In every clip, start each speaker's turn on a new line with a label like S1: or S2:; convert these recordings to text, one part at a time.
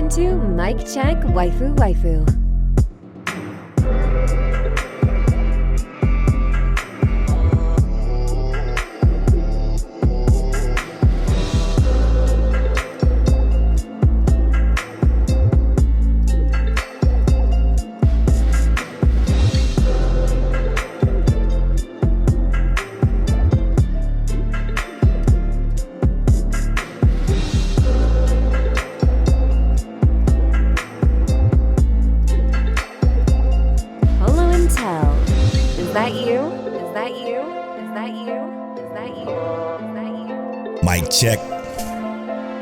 S1: to Mic Check Waifu Waifu.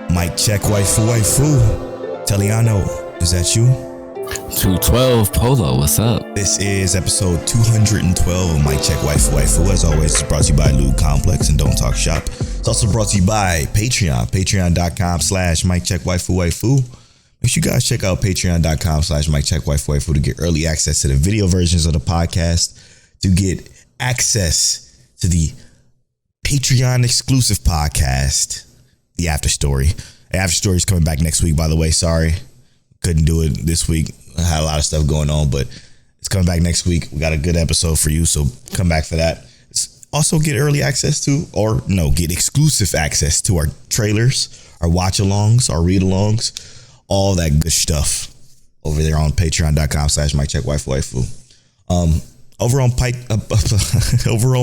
S2: Mic check, waifu. Teliano, is that you?
S3: 212 Polo, what's up?
S2: This is episode 212 of Mic Check Waifu. As always, it's brought to you by Lube Complex and Don't Talk Shop. It's also brought to you by Patreon, patreon.com/Mic Check Waifu. Make sure you guys check out patreon.com/Mic Check Waifu to get early access to the video versions of the podcast, to get access to the Patreon exclusive podcast, The After Story. The After Story is coming back next week, by the way. Sorry, couldn't do it this week. I had a lot of stuff going on, but it's coming back next week. We got a good episode for you, so come back for that. Also get early access to, get exclusive access to our trailers, our watch-alongs, our read-alongs, all that good stuff over there on patreon.com/Mic Check Waifu. Over on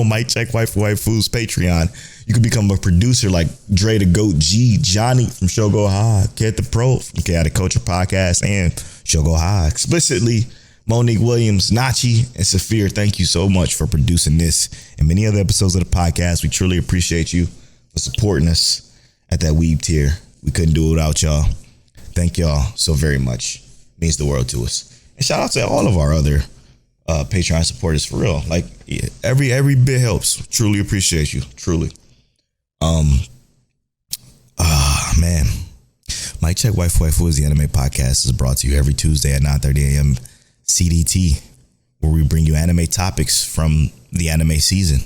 S2: Mic Check Waifu's Patreon, you can become a producer like Dre the Goat G, Johnny from Show Go High, Kid the Pro from Chaotic Culture Podcast, and Show Go High. Explicitly, Monique Williams, Nachi, and Saphir, thank you so much for producing this and many other episodes of the podcast. We truly appreciate you for supporting us at that weeb tier. We couldn't do it without y'all. Thank y'all so very much. It means the world to us. And shout out to all of our other Patreon supporters, for real. Like, every bit helps. Truly appreciate you. Truly. Man. Mic Check Waifu is the anime podcast. Is brought to you every Tuesday at 9:30 a.m. CDT, where we bring you anime topics from the anime season.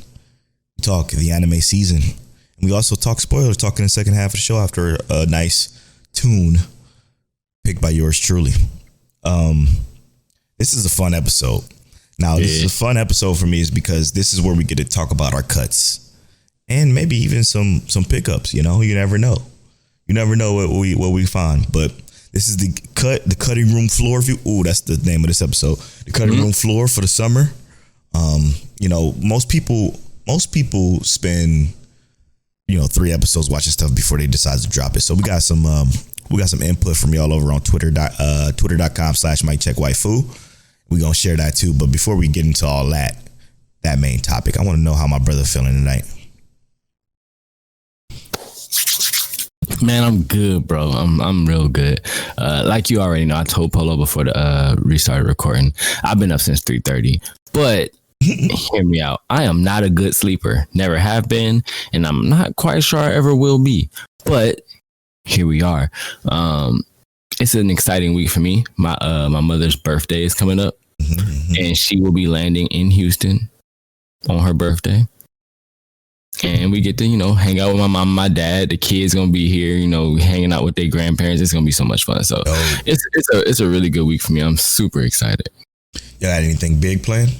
S2: We talk the anime season, and we also talk spoilers, talking in the second half of the show after a nice tune picked by yours truly. This is a fun episode. Now, this is a fun episode for me is because this is where we get to talk about our cuts and maybe even some pickups. You never know. You never know what we find. But this is the cutting room floor view. Ooh, that's the name of this episode. The cutting room floor for the summer. Most people spend 3 episodes watching stuff before they decide to drop it. So we got some input from y'all over on twitter.com/Mic Check Waifu. We're going to share that too. But before we get into all that main topic, I want to know how my brother feeling tonight.
S3: Man, I'm good, bro. I'm real good. Like you already know, I told Polo before the restarted recording, I've been up since 3:30. But hear me out. I am not a good sleeper. Never have been. And I'm not quite sure I ever will be. But here we are. It's an exciting week for me. My mother's birthday is coming up, and she will be landing in Houston on her birthday. And we get to, hang out with my mom, my dad. The kids gonna be here, hanging out with their grandparents. It's gonna be so much fun. So it's a really good week for me. I'm super excited.
S2: You got anything big planned?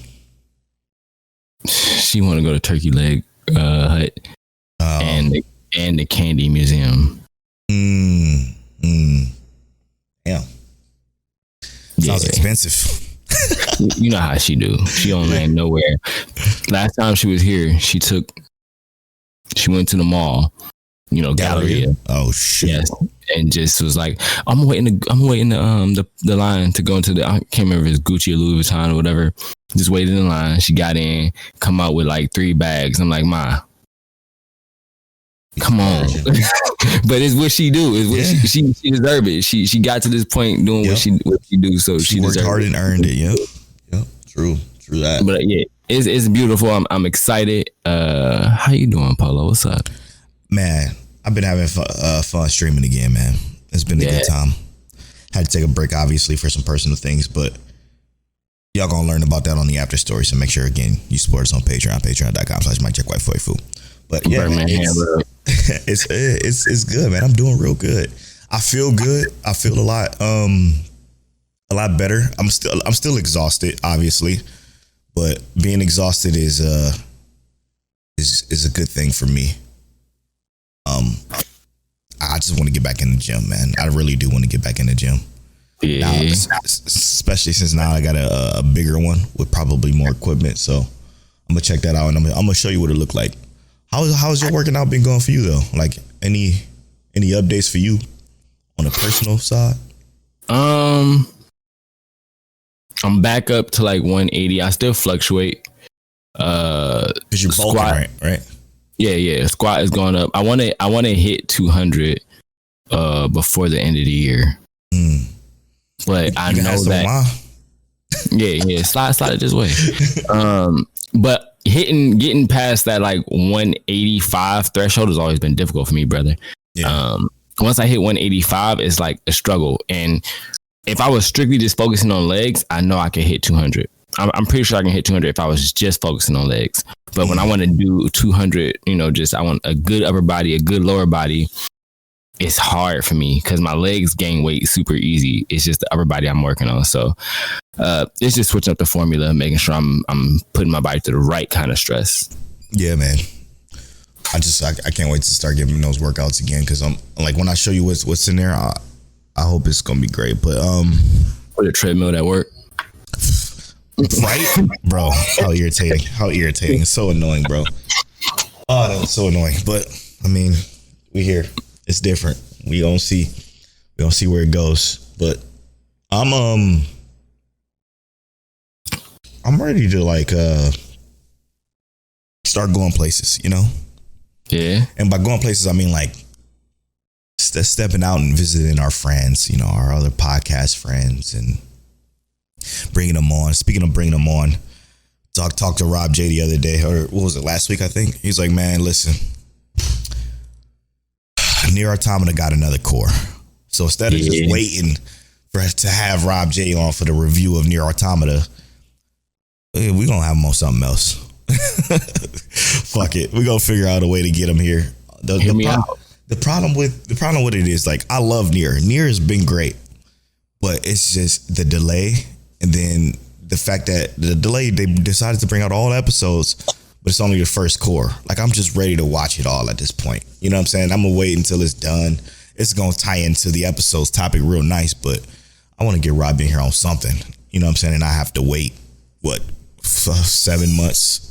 S3: She want to go to Turkey Leg Hut and the Candy Museum.
S2: Yeah. Sounds expensive.
S3: You know how she do. She don't land nowhere. Last time she was here, she went to the mall, Galleria.
S2: Oh shit.
S3: Yes. And just was like, I'm waiting the line to go into I can't remember if it's Gucci or Louis Vuitton or whatever. Just waited in line. She got in, come out with like 3 bags. I'm like, Ma, come on. But it's what she do. It's what she deserve it. She got to this point doing what she do. So she
S2: worked hard and earned it. Yep. True that.
S3: But yeah, it's beautiful. I'm excited. How you doing, Polo? What's up?
S2: Man, I've been having fun streaming again, man. It's been a good time. Had to take a break, obviously, for some personal things, but y'all gonna learn about that on the after story. So make sure, again, you support us on Patreon, patreon.com/Mic Check Waifu. But yeah, man, it's good, man. I'm doing real good. I feel good. I feel a lot better. I'm still exhausted, obviously, but being exhausted is a good thing for me. I just want to get back in the gym, man. I really do want to get back in the gym.
S3: Yeah.
S2: Now, especially since now I got a bigger one with probably more equipment. So I'm gonna check that out, and I'm gonna show you what it looked like. How's your working out been going for you though? Like any updates for you on the personal side?
S3: I'm back up to like 180. I still fluctuate.
S2: Because you're bulking, right?
S3: Yeah. Squat is going up. I want to hit 200 before the end of the year. But I know that. Yeah. Slide it this way. But getting past that like 185 threshold has always been difficult for me, brother. Yeah. Once I hit 185, it's like a struggle. And if I was strictly just focusing on legs, I know I can hit 200. I'm pretty sure I can hit 200 if I was just focusing on legs. But when I want to do 200, I want a good upper body, a good lower body. It's hard for me because my legs gain weight super easy. It's just the upper body I'm working on. So it's just switching up the formula, making sure I'm putting my body to the right kind of stress. Yeah, man.
S2: I can't wait to start giving those workouts again because I'm like when I show you what's in there, I hope it's gonna be great. But
S3: for the treadmill at work.
S2: Right, bro? How irritating! It's so annoying, bro. Oh, that was so annoying. But I mean, we here. It's different. We don't see where it goes. But I'm ready to like start going places.
S3: Yeah.
S2: And by going places, I mean like stepping out and visiting our friends. Our other podcast friends and bringing them on. Speaking of bringing them on, talked to Rob J the other day, or what was it, last week, I think? He's like, man, listen, Nier Automata got another core. So instead of just waiting for us to have Rob J on for the review of Nier Automata, we're going to have him on something else. Fuck it. We're going to figure out a way to get him here. The problem with it is, like, I love Nier. Nier has been great, but it's just the delay. And then the fact that the delay, they decided to bring out all episodes, but it's only the first core. Like, I'm just ready to watch it all at this point. You know what I'm saying? I'm going to wait until it's done. It's going to tie into the episode's topic real nice, but I want to get Rob in here on something. You know what I'm saying? And I have to wait, 7 months?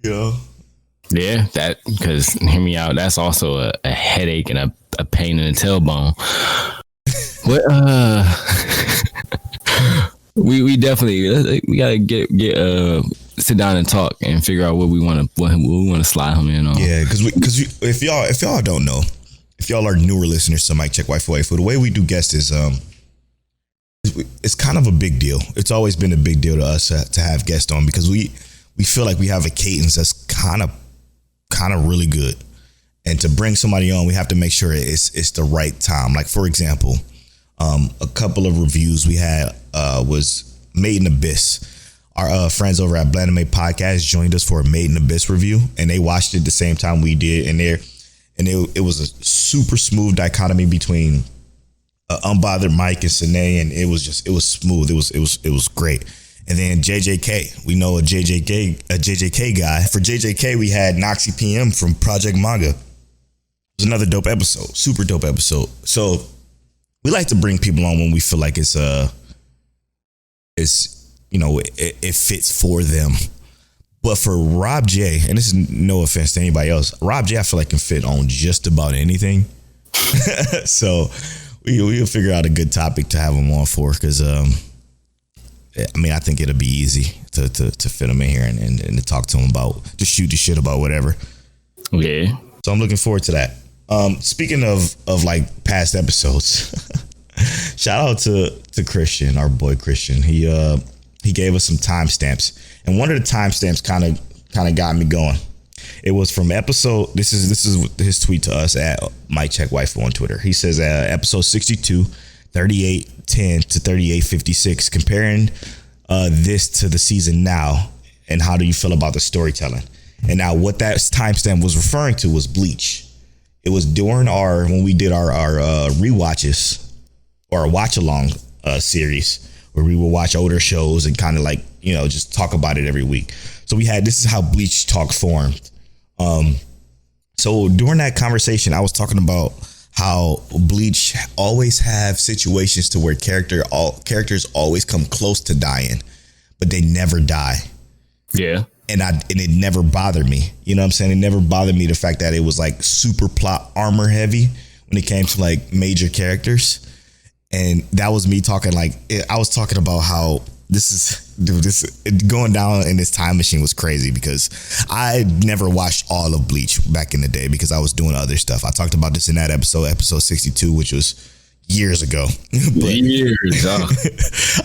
S3: Yeah, that, because hear me out, that's also a headache and a pain in the tailbone. But we definitely we gotta get sit down and talk and figure out what we want to slide him in on.
S2: Yeah, because if y'all don't know, if y'all are newer listeners to Mike Check Waifu, the way we do guests is it's kind of a big deal. It's always been a big deal to us to have guests on because we feel like we have a cadence that's kind of really good, and to bring somebody on, we have to make sure it's the right time. Like, for example, a couple of reviews we had was Made in Abyss. Our friends over at Blandame Podcast joined us for a Made in Abyss review, and they watched it the same time we did. And it was a super smooth dichotomy between unbothered Mike and Sine, and it was smooth. It was great. And then JJK, we know a JJK guy. For JJK, we had Noxy PM from Project Manga. It was another dope episode, super dope episode. So we like to bring people on when we feel like it fits for them. But for Rob J, and this is no offense to anybody else, Rob J, I feel like can fit on just about anything. So we'll figure out a good topic to have him on for, because I think it'll be easy to fit him in here and to talk to him about, just shoot the shit about whatever.
S3: Okay.
S2: So I'm looking forward to that. Speaking of like past episodes, shout out to Christian, our boy Christian. He gave us some timestamps, and one of the timestamps kind of got me going. It was from episode. This is his tweet to us at Mike Check Waifu on Twitter. He says episode 62, 38:10 to 38:56. Comparing this to the season now, and how do you feel about the storytelling? And now what that timestamp was referring to was Bleach. It was during when we did our rewatches or a watch along series where we would watch older shows and kind of like, just talk about it every week. So this is how Bleach Talk formed. So during that conversation, I was talking about how Bleach always have situations to where characters always come close to dying, but they never die.
S3: Yeah.
S2: And it never bothered me. You know what I'm saying? It never bothered me the fact that it was like super plot armor heavy when it came to like major characters. And that was me talking I was talking about how this going down in this time machine was crazy because I never watched all of Bleach back in the day because I was doing other stuff. I talked about this in that episode 62, which was years ago.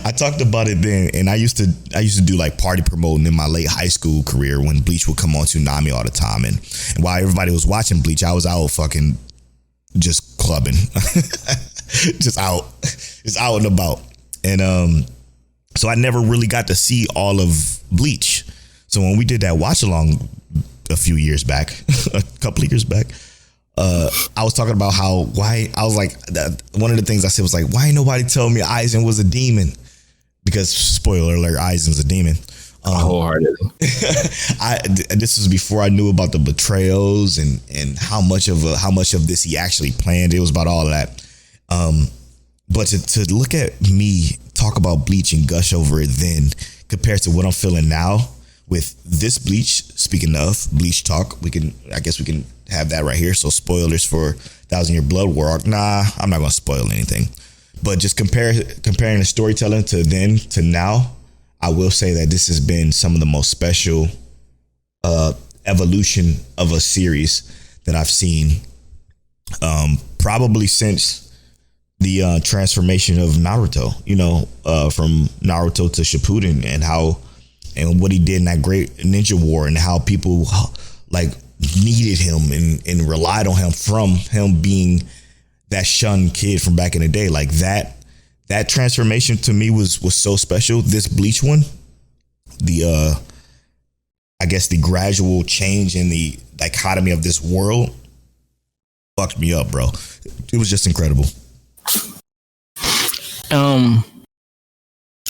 S2: I talked about it then, and I used to do like party promoting in my late high school career when Bleach would come on Toonami all the time, and while everybody was watching Bleach, I was out fucking just clubbing, just out and about, and so I never really got to see all of Bleach. So when we did that watch along a couple of years back, I was talking about why I was like, one of the things I said was like, why ain't nobody tell me Aizen was a demon? Because spoiler alert, Aizen's a demon.
S3: Wholeheartedly.
S2: This was before I knew about the betrayals and how much of this he actually planned. It was about all of that. But to look at me talk about Bleach and gush over it then compared to what I'm feeling now with this Bleach, speaking of Bleach talk, I guess we can have that right here. So spoilers for 1,000 Year Blood War arc. Nah, I'm not going to spoil anything. But just comparing the storytelling to then to now, I will say that this has been some of the most special evolution of a series that I've seen probably since the transformation of Naruto, from Naruto to Shippuden and what he did in that great ninja war and how people like needed him and relied on him from him being that shunned kid from back in the day. Like that transformation to me was so special. This Bleach one, I guess the gradual change in the dichotomy of this world fucked me up, bro. It was just incredible.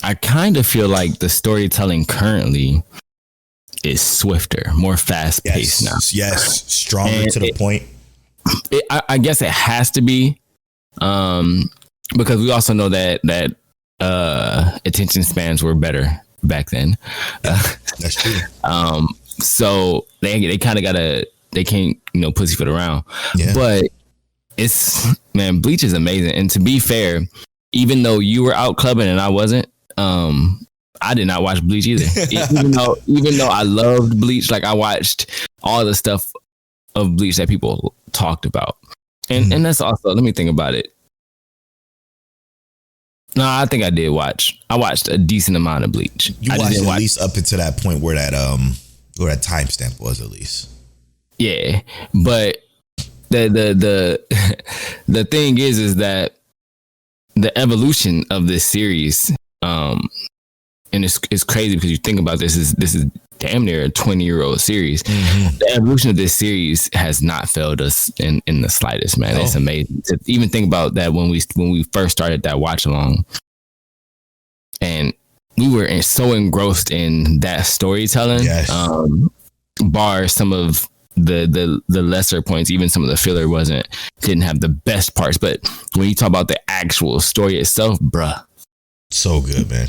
S3: I kind of feel like the storytelling currently is swifter, more fast paced now.
S2: Yes, stronger to the point.
S3: I guess it has to be, because we also know that attention spans were better back then.
S2: That's true.
S3: So they kind of they can't pussyfoot around. Yeah. But Bleach is amazing. And to be fair, even though you were out clubbing and I wasn't, I did not watch Bleach either. even though I loved Bleach, like I watched all the stuff of Bleach that people talked about. And and that's also, let me think about it. No, I think I did watch. I watched a decent amount of Bleach.
S2: You watched at least up until that point where that timestamp was, at least.
S3: Yeah, but the thing is that the evolution of this series, and it's crazy because you think about this is damn near a 20-year-old series. Mm-hmm. The evolution of this series has not failed us in the slightest, man. It's amazing to even think about that when we first started that watch along, and we were so engrossed in that storytelling. Yes. Bar some of the lesser points, even some of the filler didn't have the best parts, but when you talk about the actual story itself, bruh,
S2: so good, man.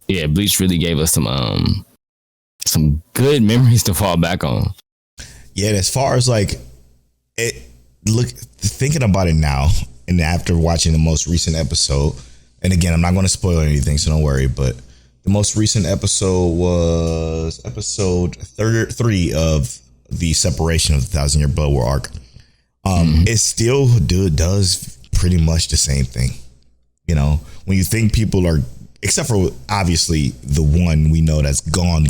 S3: Yeah, Bleach really gave us some good memories to fall back on.
S2: Yeah, as far as thinking about it now and after watching the most recent episode, and again, I'm not going to spoil anything, so don't worry, but the most recent episode was episode 3 of the separation of the 1,000 Year Blood War arc. It still does pretty much the same thing. When you think people are, except for obviously the one we know that's gone,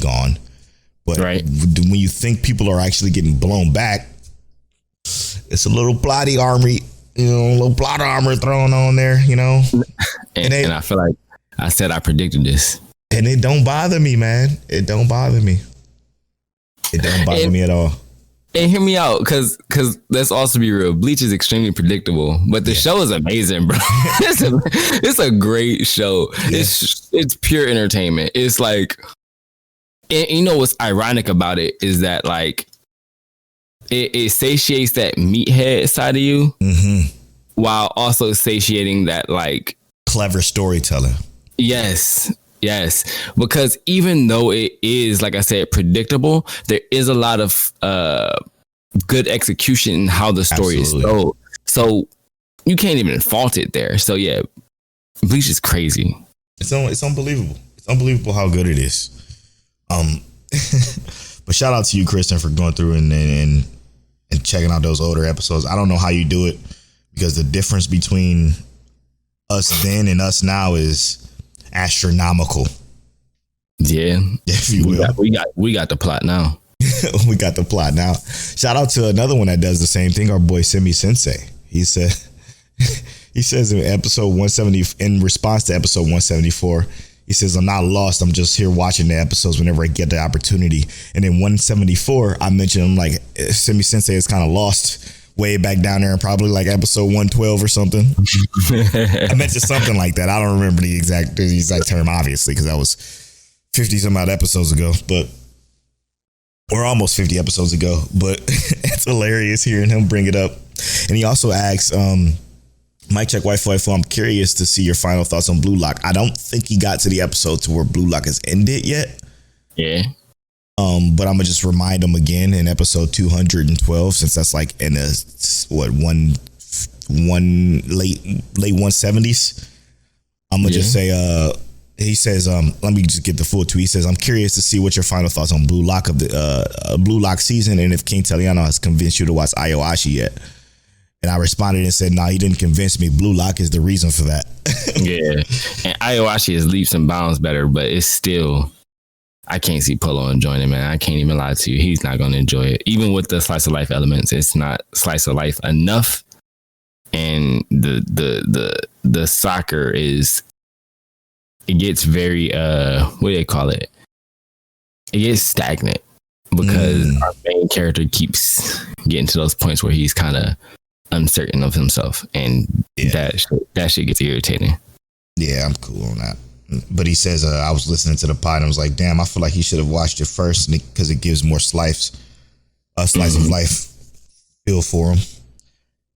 S2: but right. When you think people are actually getting blown back, it's a little plotty army, a little plot armor thrown on there,
S3: And I feel like I said I predicted this.
S2: And it don't bother me, man. It don't bother me. It don't bother me at all.
S3: And hear me out, because let's also be real. Bleach is extremely predictable, but the show is amazing, bro. It's a great show. Yeah. It's pure entertainment. It's like, and you know what's ironic about it is that like it satiates that meathead side of you, while also satiating that like
S2: clever storyteller.
S3: Yes. Because even though it is, like I said, predictable, there is a lot of good execution in how the story is told. So you can't even fault it there. So yeah, Bleach is crazy.
S2: It's unbelievable. It's unbelievable how good it is. But shout out to you, Kristen, for going through and checking out those older episodes. I don't know how you do it, because the difference between us then and us now is astronomical.
S3: Yeah,
S2: if you will.
S3: We got the plot now.
S2: We got the plot now. Shout out to another one that does the same thing. Our boy Simi Sensei. He says in episode 170, in response to episode 174, he says, "I'm not lost. I'm just here watching the episodes whenever I get the opportunity." And in 174, I mentioned, I'm like, Simi Sensei is kind of lost way back down there, and probably like episode 112 or something. I mentioned something like that. I don't remember the exact term, obviously, because that was 50 some odd episodes ago, or almost 50 episodes ago. But it's hilarious hearing him bring it up. And he also asks, Mike Check Waifu, I'm curious to see your final thoughts on Blue Lock. I don't think he got to the episode to where Blue Lock has ended yet.
S3: Yeah.
S2: But I'm gonna just remind him again in episode 212, since that's like in the late 170s. I'm gonna just say, he says, let me just get the full tweet. He says, "I'm curious to see what your final thoughts on Blue Lock of the Blue Lock season, and if King Teliano has convinced you to watch Ayoashi yet." And I responded and said, "No, he didn't convince me. Blue Lock is the reason for that."
S3: Yeah, and Ayoashi is leaps and bounds better, but it's still, I can't see Polo enjoying it, man. I can't even lie to you. He's not going to enjoy it. Even with the slice of life elements, it's not slice of life enough. And the soccer is, it gets very, what do they call it? It gets stagnant, because our main character keeps getting to those points where he's kind of uncertain of himself. And that shit gets irritating.
S2: Yeah, I'm cool on that. But he says, I was listening to the pod and I was like, damn, I feel like he should have watched it first, because it gives more slice of life feel for him.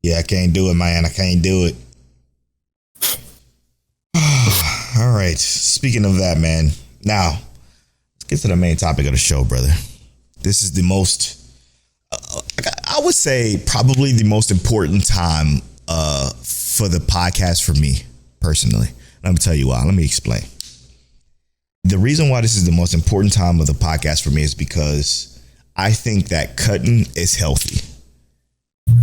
S2: Yeah, I can't do it, man. I can't do it. All right. Speaking of that, man. Now, let's get to the main topic of the show, brother. This is the most, I would say, probably the most important time for the podcast for me, personally. Let me tell you why. Let me explain. The reason why this is the most important time of the podcast for me is because I think that cutting is healthy.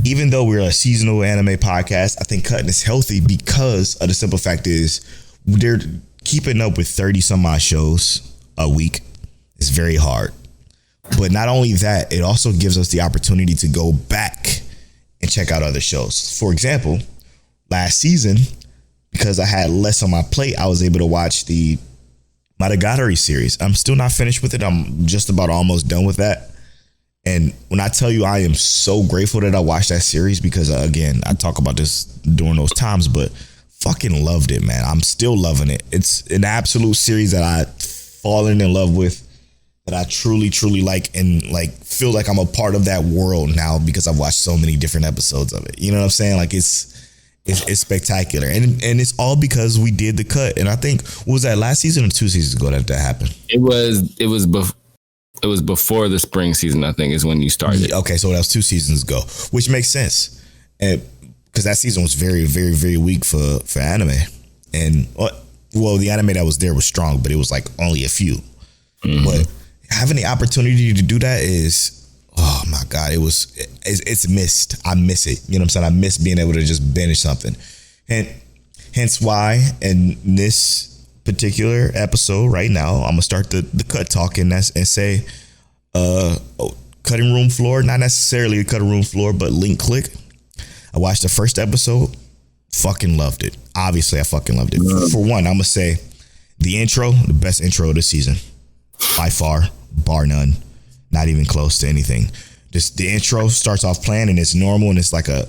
S2: Even though we're a seasonal anime podcast, I think cutting is healthy because of the simple fact is they're keeping up with 30 some odd shows a week. It's very hard. But not only that, it also gives us the opportunity to go back and check out other shows. For example, last season, because I had less on my plate, I was able to watch the Monogatari series. I'm still not finished with it. I'm just about almost done with that. And when I tell you I am so grateful that I watched that series, because again, I talk about this during those times, but fucking loved it, man. I'm still loving it. It's an absolute series that I've fallen in love with, that I truly, truly like, and like feel like I'm a part of that world now because I've watched so many different episodes of it. You know what I'm saying? Like it's spectacular, and it's all because we did the cut. And I think, what was that, last season or 2 seasons ago that happened? It was before the spring season, I think, is when you started. Okay, so that was 2 seasons ago, which makes sense, and because that season was very, very, very weak for anime. And well, the anime that was there was strong, but it was like only a few. But having the opportunity to do that is, oh my God, it's missed. I miss it. You know what I'm saying? I miss being able to just binge something. And hence why in this particular episode right now, I'm gonna start the cut talk and say cutting room floor, not necessarily a cutting room floor, but link click. I watched the first episode, fucking loved it. Obviously I fucking loved it. For one, I'm gonna say the intro, the best intro of the season by far, bar none. Not even close to anything. Just the intro starts off playing and it's normal and it's like a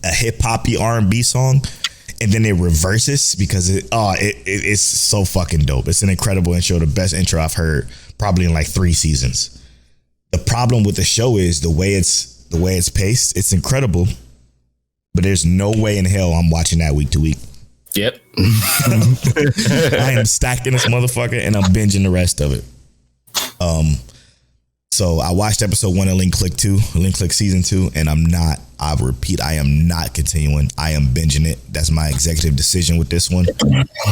S2: hip hoppy R&B song, and then it reverses because it's so fucking dope. It's an incredible intro, the best intro I've heard probably in like 3 seasons. The problem with the show is the way it's paced. It's incredible, but there's no way in hell I'm watching that week to week.
S3: Yep.
S2: I am stacking this motherfucker and I'm binging the rest of it. So I watched episode 1 of Link Click season 2, and I am not continuing. I am binging it. That's my executive decision with this one.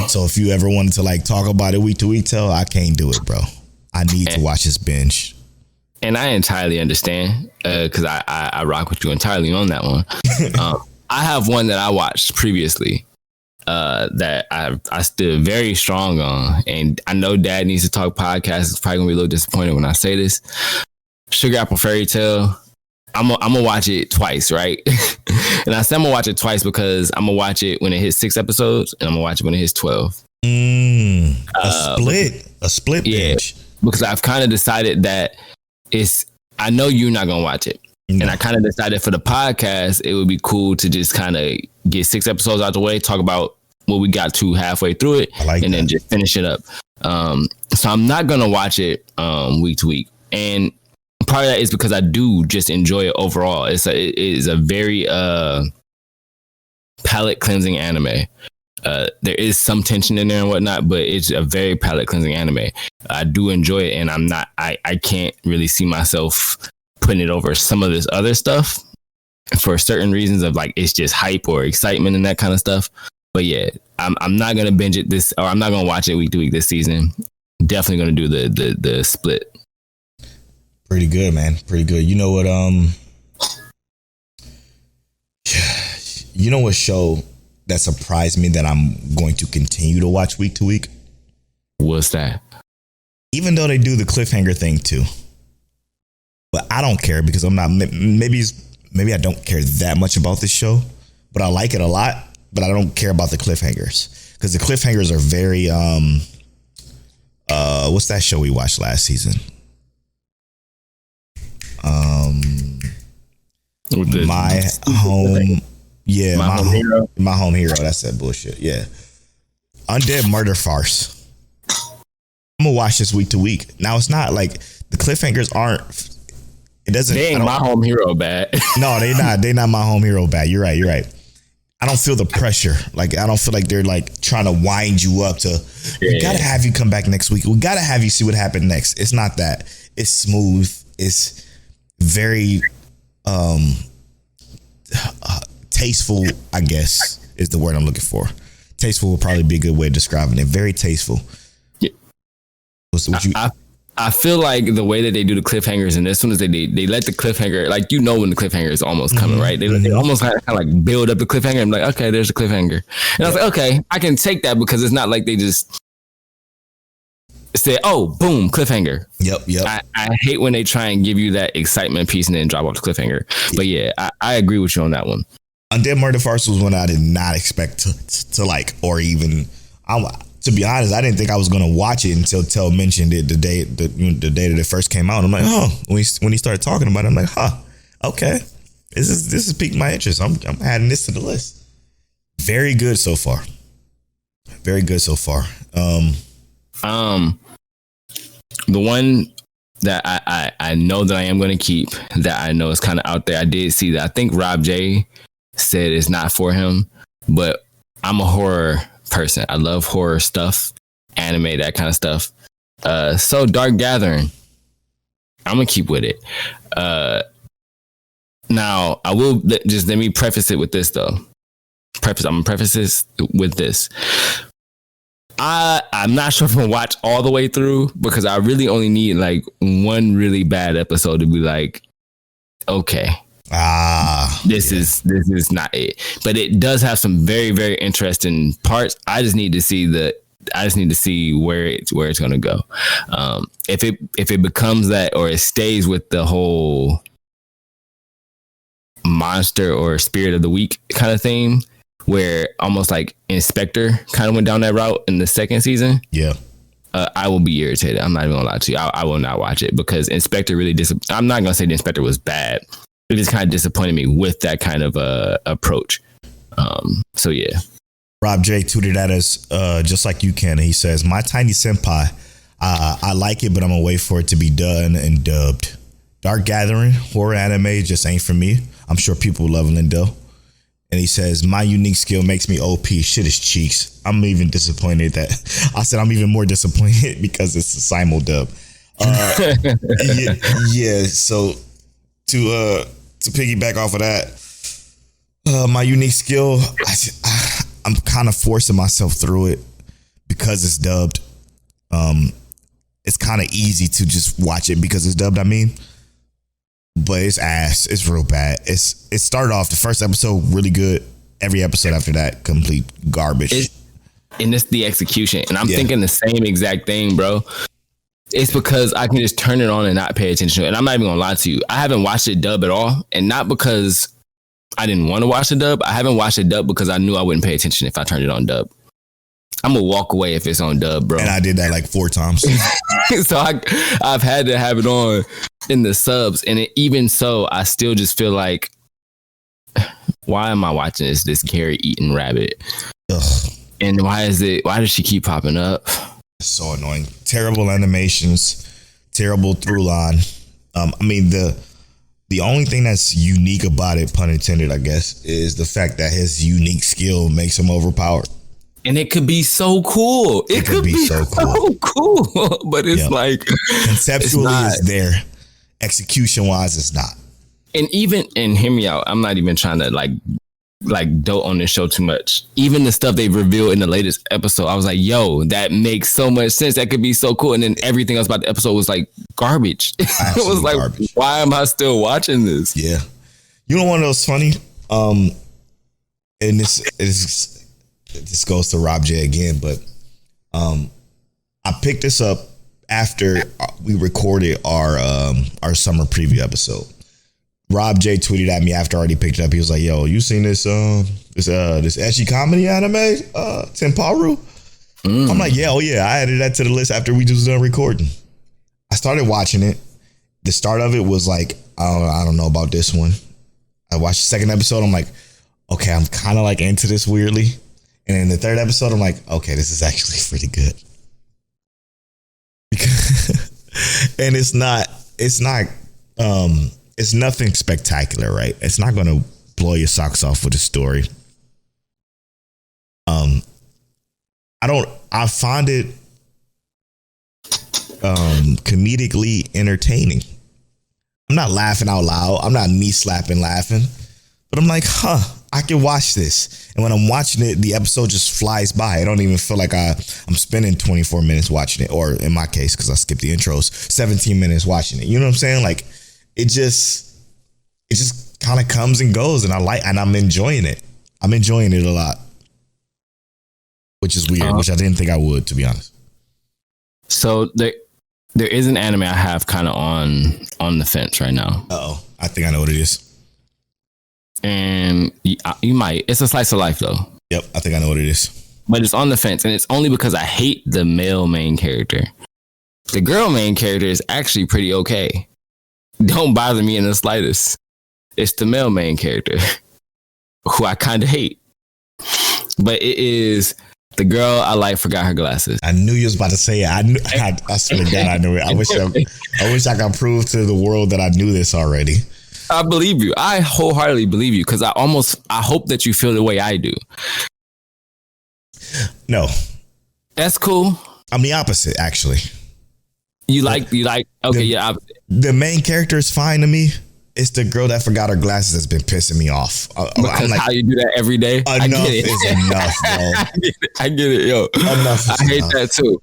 S2: So if you ever wanted to like talk about it week to week, I can't do it, bro. I need to watch this binge.
S3: And I entirely understand, because I rock with you entirely on that one. I have one that I watched previously that I stood very strong on, and I know Dad Needs to Talk podcast is probably gonna be a little disappointed when I say this. Sugar Apple Fairy Tale. I'm gonna watch it twice, right? And I said I'm gonna watch it twice because I'm gonna watch it when it hits 6 episodes, and I'm gonna watch it when it hits 12.
S2: A split binge.
S3: Because I've kind of decided that I know you're not gonna watch it. And I kind of decided for the podcast, it would be cool to just kind of get 6 episodes out the way, talk about what we got to halfway through it, then just finish it up. So I'm not going to watch it week to week. And part of that is because I do just enjoy it overall. It is a very palate cleansing anime. There is some tension in there and whatnot, but it's a very palate cleansing anime. I do enjoy it, and I can't really see myself putting it over some of this other stuff for certain reasons of like it's just hype or excitement and that kind of stuff. But yeah, I'm not gonna binge it or I'm not gonna watch it week to week this season. Definitely gonna do the split.
S2: Pretty good, man. Pretty good. You know what? You know what show that surprised me that I'm going to continue to watch week to week?
S3: What's that?
S2: Even though they do the cliffhanger thing too. But I don't care because I'm not. Maybe I don't care that much about this show, but I like it a lot. But I don't care about the cliffhangers because the cliffhangers are very. What's that show we watched last season? My Home Hero. My Home Hero. That's that bullshit. Yeah, Undead Murder Farce. I'm gonna watch this week to week. Now it's not like the cliffhangers aren't. It doesn't.
S3: They ain't My Home Hero bad.
S2: No, they not. They not My Home Hero bad. You're right. I don't feel the pressure. Like I don't feel like they're like trying to wind you up to. We gotta have you come back next week. We gotta have you see what happened next. It's not that. It's smooth. It's very tasteful. I guess is the word I'm looking for. Tasteful would probably be a good way of describing it. Very tasteful.
S3: Yeah. I feel like the way that they do the cliffhangers in this one is they let the cliffhanger, like, you know when the cliffhanger is almost coming, right? They almost kind of like build up the cliffhanger. I'm like, okay, there's a cliffhanger. And I was like, okay, I can take that because it's not like they just say, oh, boom, cliffhanger.
S2: Yep.
S3: I hate when they try and give you that excitement piece and then drop off the cliffhanger. But yeah, I agree with you on that one.
S2: Undead Murder Farce was one I did not expect to like, or even... To be honest, I didn't think I was gonna watch it until Tell mentioned it the day that it first came out. I'm like, oh, when he started talking about it, I'm like, okay, this is piqued my interest. I'm adding this to the list. Very good so far. The
S3: one that I know that I am gonna keep, that I know is kind of out there. I did see that. I think Rob J said it's not for him, but I'm a horror person. I love horror stuff, anime, that kind of stuff. So Dark Gathering, I'm gonna keep with it. Now I will let me preface it with this though. I'm gonna preface this with this. I'm not sure if I'm gonna watch all the way through because I really only need like one really bad episode to be like, okay. This is not it, but it does have some very, very interesting parts. I just need to see where it's going to go. If it becomes that, or it stays with the whole monster or spirit of the week kind of thing, where almost like Inspector kind of went down that route in the second season.
S2: Yeah.
S3: I will be irritated. I'm not even gonna lie to you. I will not watch it because Inspector really I'm not gonna say the Inspector was bad. It just kind of disappointed me with that kind of approach. So yeah.
S2: Rob J tweeted at us just like you can. He says, "My Tiny Senpai, I like it, but I'm gonna wait for it to be done and dubbed. Dark Gathering horror anime just ain't for me. I'm sure people love Lindell." And he says, "My unique skill makes me OP. Shit is cheeks." I'm even disappointed that I said I'm even more disappointed because it's a simul dub. Yeah. So to piggyback off of that, my unique skill, I'm kind of forcing myself through it because it's dubbed. It's kind of easy to just watch it because it's dubbed. I mean. But it's ass. It's real bad. It started off the first episode really good. Every episode after that, complete garbage.
S3: And it's the execution. And I'm thinking the same exact thing, bro. It's because I can just turn it on and not pay attention. And I'm not even gonna lie to you. I haven't watched it dub at all. And not because I didn't want to watch the dub. I haven't watched it dub because I knew I wouldn't pay attention if I turned it on dub. I'm gonna walk away if it's on dub, bro.
S2: And I did that like 4 times.
S3: So I've had to have it on in the subs, and even so, I still just feel like, why am I watching this carrot eating rabbit?
S2: Ugh.
S3: And why does she keep popping up?
S2: It's so annoying. Terrible animations, terrible through line. I mean the only thing that's unique about it, pun intended, I guess, is the fact that his unique skill makes him overpowered.
S3: And it could be so cool. It could be so cool. But it's like
S2: conceptually it's there. Execution wise, it's not.
S3: And hear me out. I'm not even trying to like dote on this show too much. Even the stuff they revealed in the latest episode, I was like, yo, that makes so much sense. That could be so cool. And then everything else about the episode was like garbage. It was like, garbage. Why am I still watching this?
S2: Yeah. You know what was funny? And this goes to Rob J again, but I picked this up after we recorded our summer preview episode. Rob J tweeted at me after I already picked it up. He was like, "Yo, you seen this ecchi comedy anime, Tenparu?" I'm like, "Yeah, oh yeah." I added that to the list after we just done recording. I started watching it. The start of it was like, I don't know about this one. I watched the second episode. I'm like, okay, I'm kind of like into this weirdly. And in the third episode, I'm like, okay, this is actually pretty good. And it's nothing spectacular, right? It's not going to blow your socks off with a story. I find it comedically entertaining. I'm not laughing out loud. I'm not knee slapping laughing, but I'm like, I can watch this. And when I'm watching it, the episode just flies by. I don't even feel like I'm spending 24 minutes watching it, or in my case, because I skipped the intros, 17 minutes watching it. You know what I'm saying? Like it just kind of comes and goes, and I'm enjoying it. I'm enjoying it a lot, which is weird, which I didn't think I would, to be honest.
S3: So there is an anime I have kind of on the fence right now.
S2: Uh-oh. I think I know what it is.
S3: And you might. It's a slice of life, though.
S2: Yep, I think I know what it is.
S3: But it's on the fence, and it's only because I hate the male main character. The girl main character is actually pretty okay. Don't bother me in the slightest. It's the male main character who I kind of hate. But it is the girl I like forgot her glasses.
S2: I knew you was about to say it. I swear to God, I knew it. I wish I could prove to the world that I knew this already.
S3: I believe you. I wholeheartedly believe you because I hope that you feel the way I do.
S2: No.
S3: That's cool.
S2: I'm the opposite, actually.
S3: You like, okay, yeah.
S2: The main character is fine to me. It's the girl that forgot her glasses that's been pissing me off.
S3: Because like, how you do that every day?
S2: Enough is enough, bro.
S3: I get it, yo.
S2: Enough
S3: I hate that too.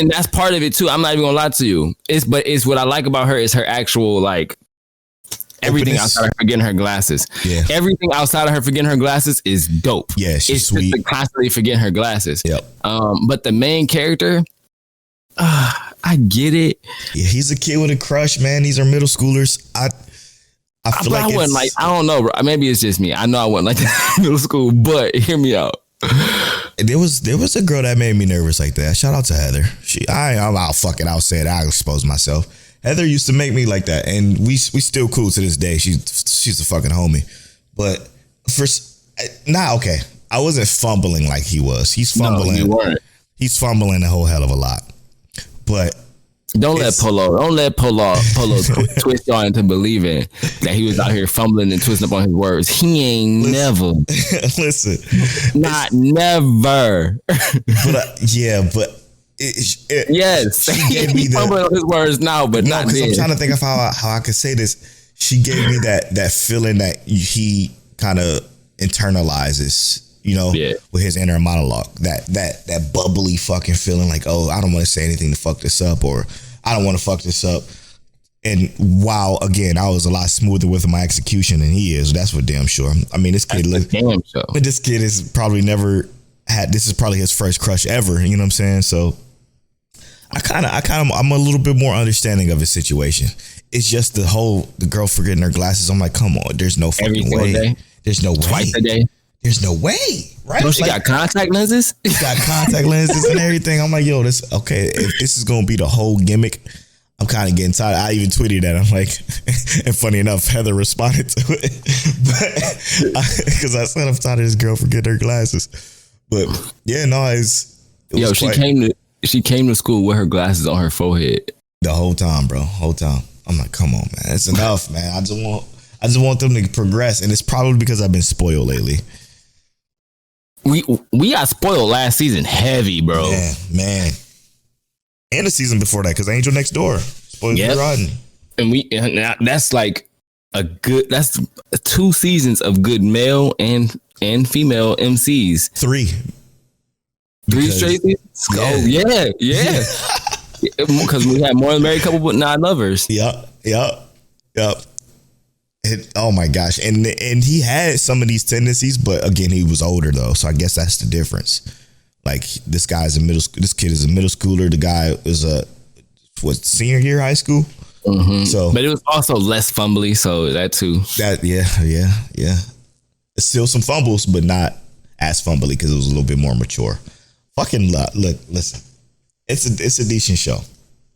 S3: And that's part of it too. I'm not even gonna lie to you. It's what I like about her is her actual like everything outside of her forgetting her glasses. Yeah. Everything outside of her forgetting her glasses is dope.
S2: Yeah, she's sweet.
S3: Just constantly forgetting her glasses.
S2: Yep.
S3: But the main character, I get it.
S2: Yeah, he's a kid with a crush, man. These are middle schoolers. I feel like I wouldn't
S3: I don't know, bro. Maybe it's just me. I know I wouldn't like that middle school, but hear me out.
S2: There was a girl that made me nervous like that. Shout out to Heather. I'll say it. I'll expose myself. Heather used to make me like that, and we still cool to this day. She's a fucking homie. But okay. I wasn't fumbling like he was. He's fumbling.
S3: No, you weren't.
S2: He's fumbling a whole hell of a lot. But
S3: don't let Polo twist y'all into believing that he was out here fumbling and twisting up on his words. He ain't never.
S2: Listen.
S3: Not never.
S2: But
S3: yes.
S2: She gave me
S3: fumbling on his words now, but not then.
S2: I'm trying to think of how I could say this. She gave me that feeling that he kind of internalizes, with his inner monologue, that bubbly fucking feeling like, oh, I don't want to say anything to fuck this up, or I don't want to fuck this up. And while again, I was a lot smoother with my execution than he is. That's for damn sure. I mean, this kid this kid is probably never had. This is probably his first crush ever. You know what I'm saying? So I'm a little bit more understanding of his situation. It's just the girl forgetting her glasses. I'm like, come on, there's no fucking way.
S3: Day?
S2: There's no way.
S3: Twice a day.
S2: There's no way, right?
S3: So she got contact lenses?
S2: She got contact lenses and everything. I'm like, yo, if this is going to be the whole gimmick, I'm kind of getting tired. I even tweeted that. I'm like, and funny enough, Heather responded to it. Because I said I'm tired of this girl forgetting her glasses. But yeah, no, she came to school with her glasses on her forehead. The whole time, bro. Whole time. I'm like, come on, man. It's enough, man. I just want them to progress. And it's probably because I've been spoiled lately. We got spoiled last season heavy, bro. Man. And the season before that, because Angel Next Door spoiled me rotten. And that's like that's 2 seasons of good male and female MCs. 3 straight seasons? Yeah. Because we had more married couple but not lovers. Yep. Oh my gosh. And he had some of these tendencies, but again, he was older though. So I guess that's the difference. Like this kid is a middle schooler. The guy is senior year high school. Mm-hmm. So, but it was also less fumbly. So that too. Yeah. It's still some fumbles, but not as fumbly because it was a little bit more mature. Fucking look, listen. It's a decent show.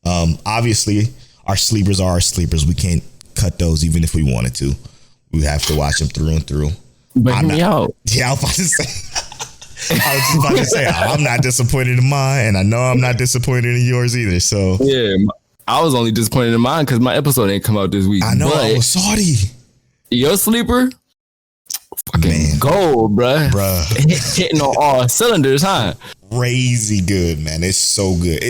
S2: Obviously our sleepers are our sleepers. We can't cut those even if we wanted to. We have to watch them through and through. But I was about to say I'm not disappointed in mine, and I know I'm not disappointed in yours either. So yeah, I was only disappointed in mine because my episode ain't come out this week. I know, I was salty. Your sleeper, fucking gold, bruh. Hitting on all cylinders, huh? Crazy good, man. It's so good.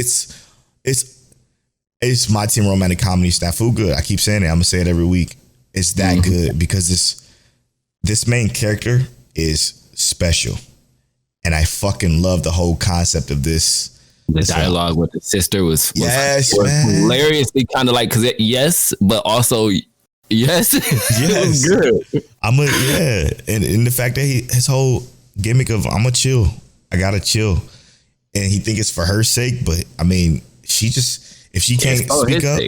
S2: It's my team romantic comedy snafu good. I keep saying it. I'm gonna say it every week. It's that good because this main character is special, and I fucking love the whole concept of this. The dialogue with the sister was hilariously kind of like but also yes. It was good. And the fact that his whole gimmick of I'm gonna chill, I gotta chill, and he think it's for her sake, but I mean if she can't speak up,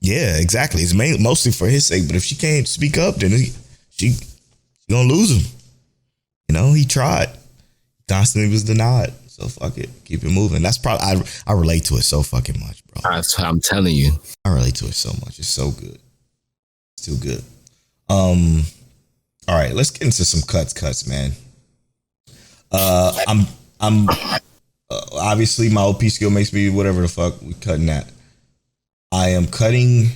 S2: exactly. It's mostly for his sake. But if she can't speak up, then she gonna lose him. He tried. Constantly was denied. So fuck it, keep it moving. That's probably I relate to it so fucking much, bro. I'm telling you, I relate to it so much. It's so good. It's too good. All right, let's get into some cuts, man. I'm obviously my OP skill makes me whatever the fuck we cutting that. I am cutting.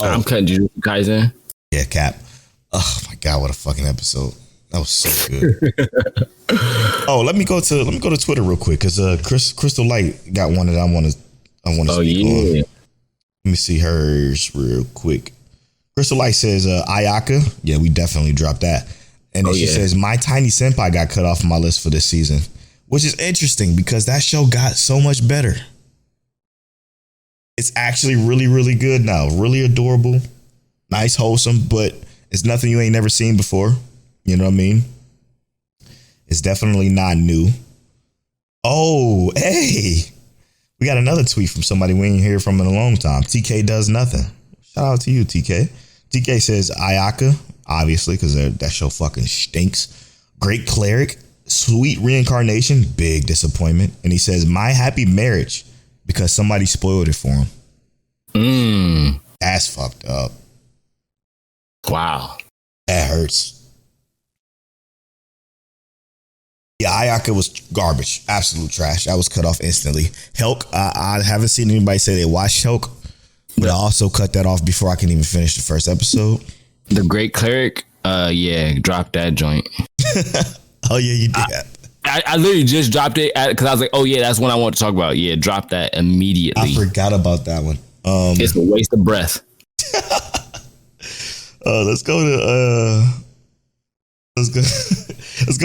S2: I'm cutting Jujutsu Kaisen. Yeah, Cap. Oh my god, what a fucking episode! That was so good. Let me go to Twitter real quick because Crystal Light got one that I want to speak on. Let me see hers real quick. Crystal Light says Ayaka. Yeah, we definitely dropped that. And then she says my tiny senpai got cut off my list for this season, which is interesting because that show got so much better. It's actually really, really good now. Really adorable, nice, wholesome, but it's nothing you ain't never seen before. You know what I mean? It's definitely not new. Oh, hey, we got another tweet from somebody we ain't hear from in a long time. TK does nothing. Shout out to you, TK. TK says Ayaka, obviously, because that show fucking stinks. Great cleric, Sweet Reincarnation, big disappointment. And he says, My Happy Marriage, because somebody spoiled it for him. That's fucked up.
S3: Wow.
S2: That hurts. Yeah, Ayaka was garbage. Absolute trash. I was cut off instantly. Helk, I haven't seen anybody say they watched Helk, but I also cut that off before I can even finish the first episode.
S3: The Great Cleric, drop that joint.
S2: Oh, yeah, you did.
S3: I literally just dropped it because I was like, oh, yeah, that's one I want to talk about. Yeah, drop that immediately.
S2: I forgot about that one.
S3: It's a waste of breath.
S2: Let's go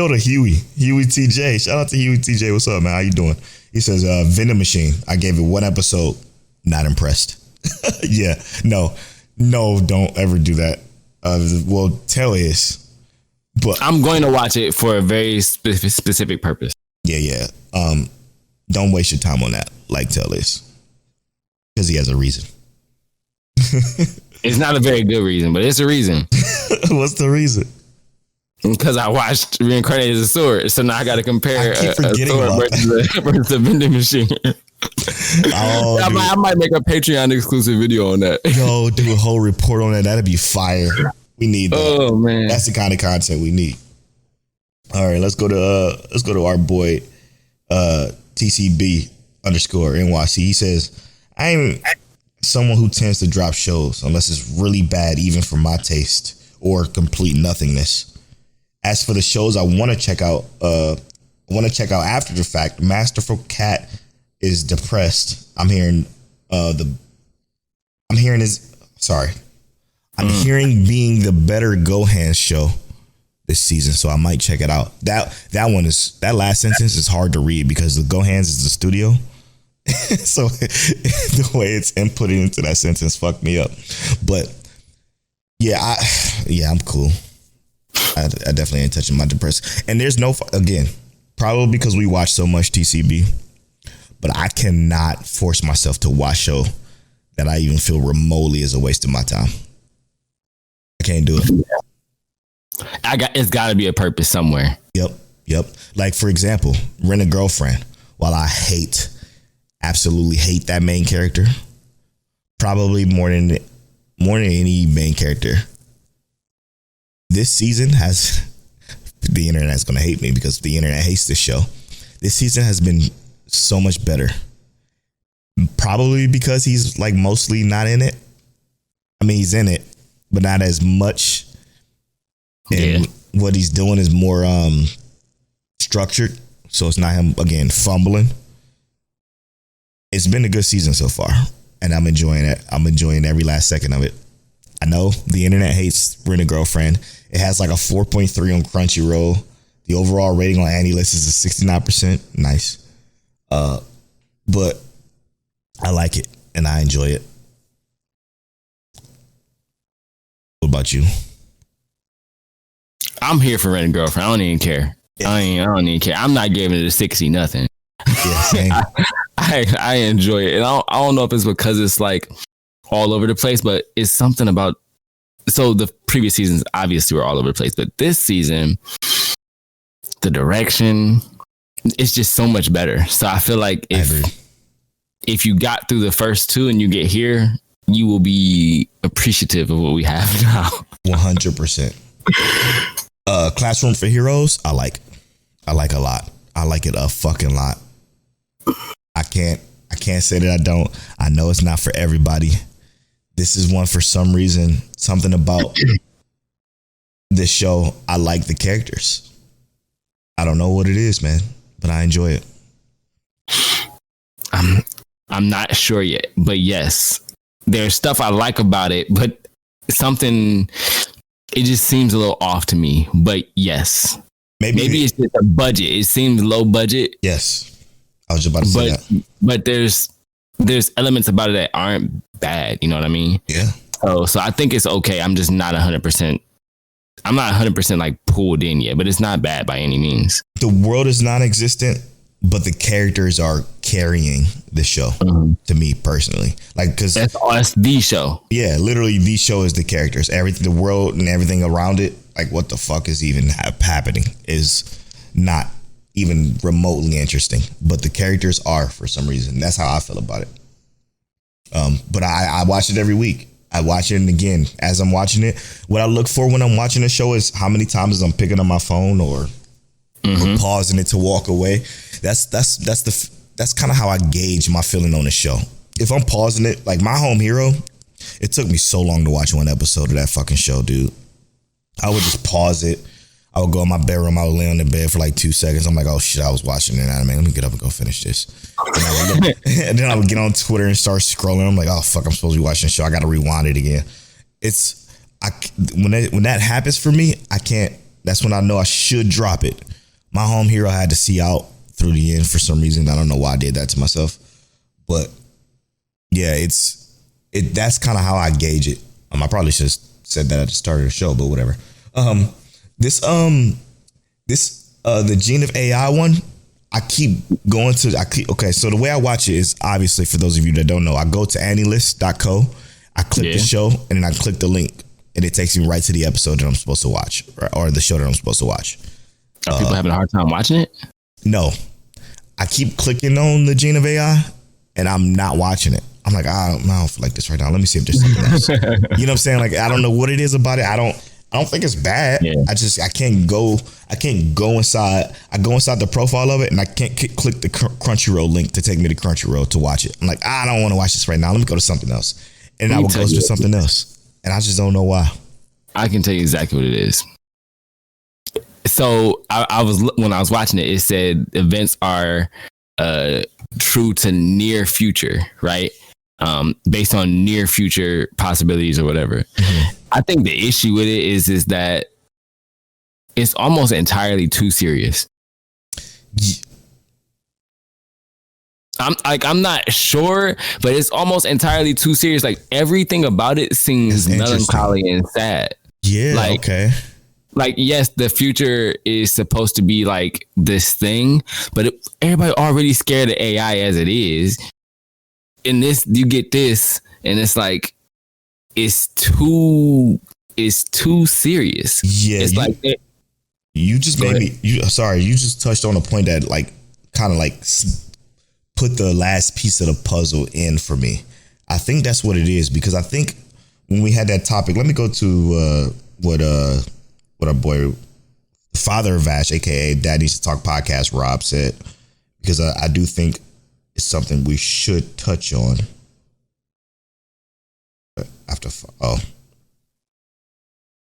S2: to Huey. Huey TJ. Shout out to Huey TJ. What's up, man? How you doing? He says, Vending Machine. I gave it one episode. Not impressed. Yeah. No, don't ever do that. Well, tell is. But
S3: I'm going to watch it for a very specific purpose.
S2: Yeah. Don't waste your time on that. Like tell is. Because he has a reason.
S3: It's not a very good reason, but it's a reason.
S2: What's the reason?
S3: Because I watched Reincarnated as a Sword, so now I got to compare a sword versus a vending machine.
S2: Oh,
S3: I might make a Patreon exclusive video on that.
S2: Yo, do a whole report on that. That'd be fire. We need that.
S3: Oh man,
S2: that's the kind of content we need. All right, let's go to our boy TCB _ NYC. He says, I'm someone who tends to drop shows unless it's really bad, even for my taste, or complete nothingness. As for the shows I want to check out, after the fact, Masterful Cat is depressed. I'm hearing being the better Gohan show this season, so I might check it out. That last sentence is hard to read because the Gohans is the studio. So the way it's inputted into that sentence fucked me up. But I'm cool. I definitely ain't touching my depressed. And there's probably because we watch so much TCB, but I cannot force myself to watch show that I even feel remotely is a waste of my time. I can't do it.
S3: It's got to be a purpose somewhere.
S2: Yep. Like for example, Rent a Girlfriend. While I absolutely hate that main character, probably more than any main character. This season the internet's going to hate me because the internet hates this show. This season has been so much better. Probably because he's like mostly not in it. I mean, he's in it, but not as much. And what he's doing is more structured. So it's not him, again, fumbling. It's been a good season so far, and I'm enjoying it. I'm enjoying every last second of it. I know the internet hates Rent a Girlfriend. It has like a 4.3 on Crunchyroll. The overall rating on AniList is a 69%. Nice. But I like it and I enjoy it. What about you?
S3: I'm here for Rent a Girlfriend. I don't even care. Yeah. I don't even care. I'm not giving it a 60 nothing.
S2: Yeah, same.
S3: I enjoy it. And I don't know if it's because it's like all over the place, but it's something about. So the previous seasons obviously were all over the place, but this season, the direction, it's just so much better. So I feel like if you got through the first two and you get here, you will be appreciative of what we have now. 100%.
S2: Classroom for Heroes, I like a lot. I like it a fucking lot. I can't say that I don't. I know it's not for everybody. This is one for some reason. Something about this show. I like the characters. I don't know what it is, man, but I enjoy it.
S3: I'm not sure yet, but yes, there's stuff I like about it, but something, it just seems a little off to me. But yes, maybe it's just a budget. It seems low budget.
S2: Yes, I was just about to say that.
S3: But there's elements about it that aren't bad. You know what I mean?
S2: Yeah.
S3: So I think it's okay. I'm just not 100%. I'm not 100% like pulled in yet, but it's not bad by any means.
S2: The world is non-existent, but the characters are carrying the show to me personally. Like, because
S3: that's the show.
S2: Yeah, literally the show is the characters. Everything, the world and everything around it. Like, what the fuck is even happening is not even remotely interesting, but the characters are for some reason. That's how I feel about it. But I watch it every week. I watch it, and again, as I'm watching it, what I look for when I'm watching a show is how many times I'm picking up my phone or pausing it to walk away. That's kind of how I gauge my feeling on the show. If I'm pausing it, like My Home Hero, it took me so long to watch one episode of that fucking show, dude. I would just pause it. I would go in my bedroom. I would lay on the bed for like 2 seconds. I'm like, oh shit, I was watching an anime. Let me get up and go finish this. And then I would get on Twitter and start scrolling. I'm like, oh fuck, I'm supposed to be watching the show. I got to rewind it again. When that happens for me, I can't. That's when I know I should drop it. My Home Hero I had to see out through the end for some reason. I don't know why I did that to myself, but yeah, that's kind of how I gauge it. I probably should have said that at the start of the show, but whatever. The Gene of AI one, okay, so the way I watch it is, obviously, for those of you that don't know, I go to AniList.co, I click the show, and then I click the link, and it takes me right to the episode that I'm supposed to watch, or the show that I'm supposed to watch.
S3: Are people having a hard time watching it?
S2: No. I keep clicking on the Gene of AI, and I'm not watching it. I'm like, I don't feel like this right now. Let me see if there's something else. You know what I'm saying? Like, I don't know what it is about it. I don't think it's bad. Yeah. I can't go inside. I go inside the profile of it, and I can't click the Crunchyroll link to take me to Crunchyroll to watch it. I'm like, I don't want to watch this right now. Let me go to something else. And I will go to something else. And I just don't know why. I
S3: can tell you exactly what it is. So when I was watching it, it said events are true to near future, right? Based on near future possibilities or whatever. Mm-hmm. I think the issue with it is that it's almost entirely too serious. I'm not sure, but it's almost entirely too serious. Like, everything about it seems melancholy and sad.
S2: Yeah. Like, okay.
S3: Like, yes, the future is supposed to be like this thing, but everybody already scared of AI as it is. In this, you get this, and it's like, it's too serious. Yeah, it's
S2: you just touched on a point that like kind of like put the last piece of the puzzle in for me. I think that's what it is, because I think when we had that topic, let me go to what our boy, Father of Vash, aka Dad Needs to Talk podcast, Rob said, because I do think it's something we should touch on. That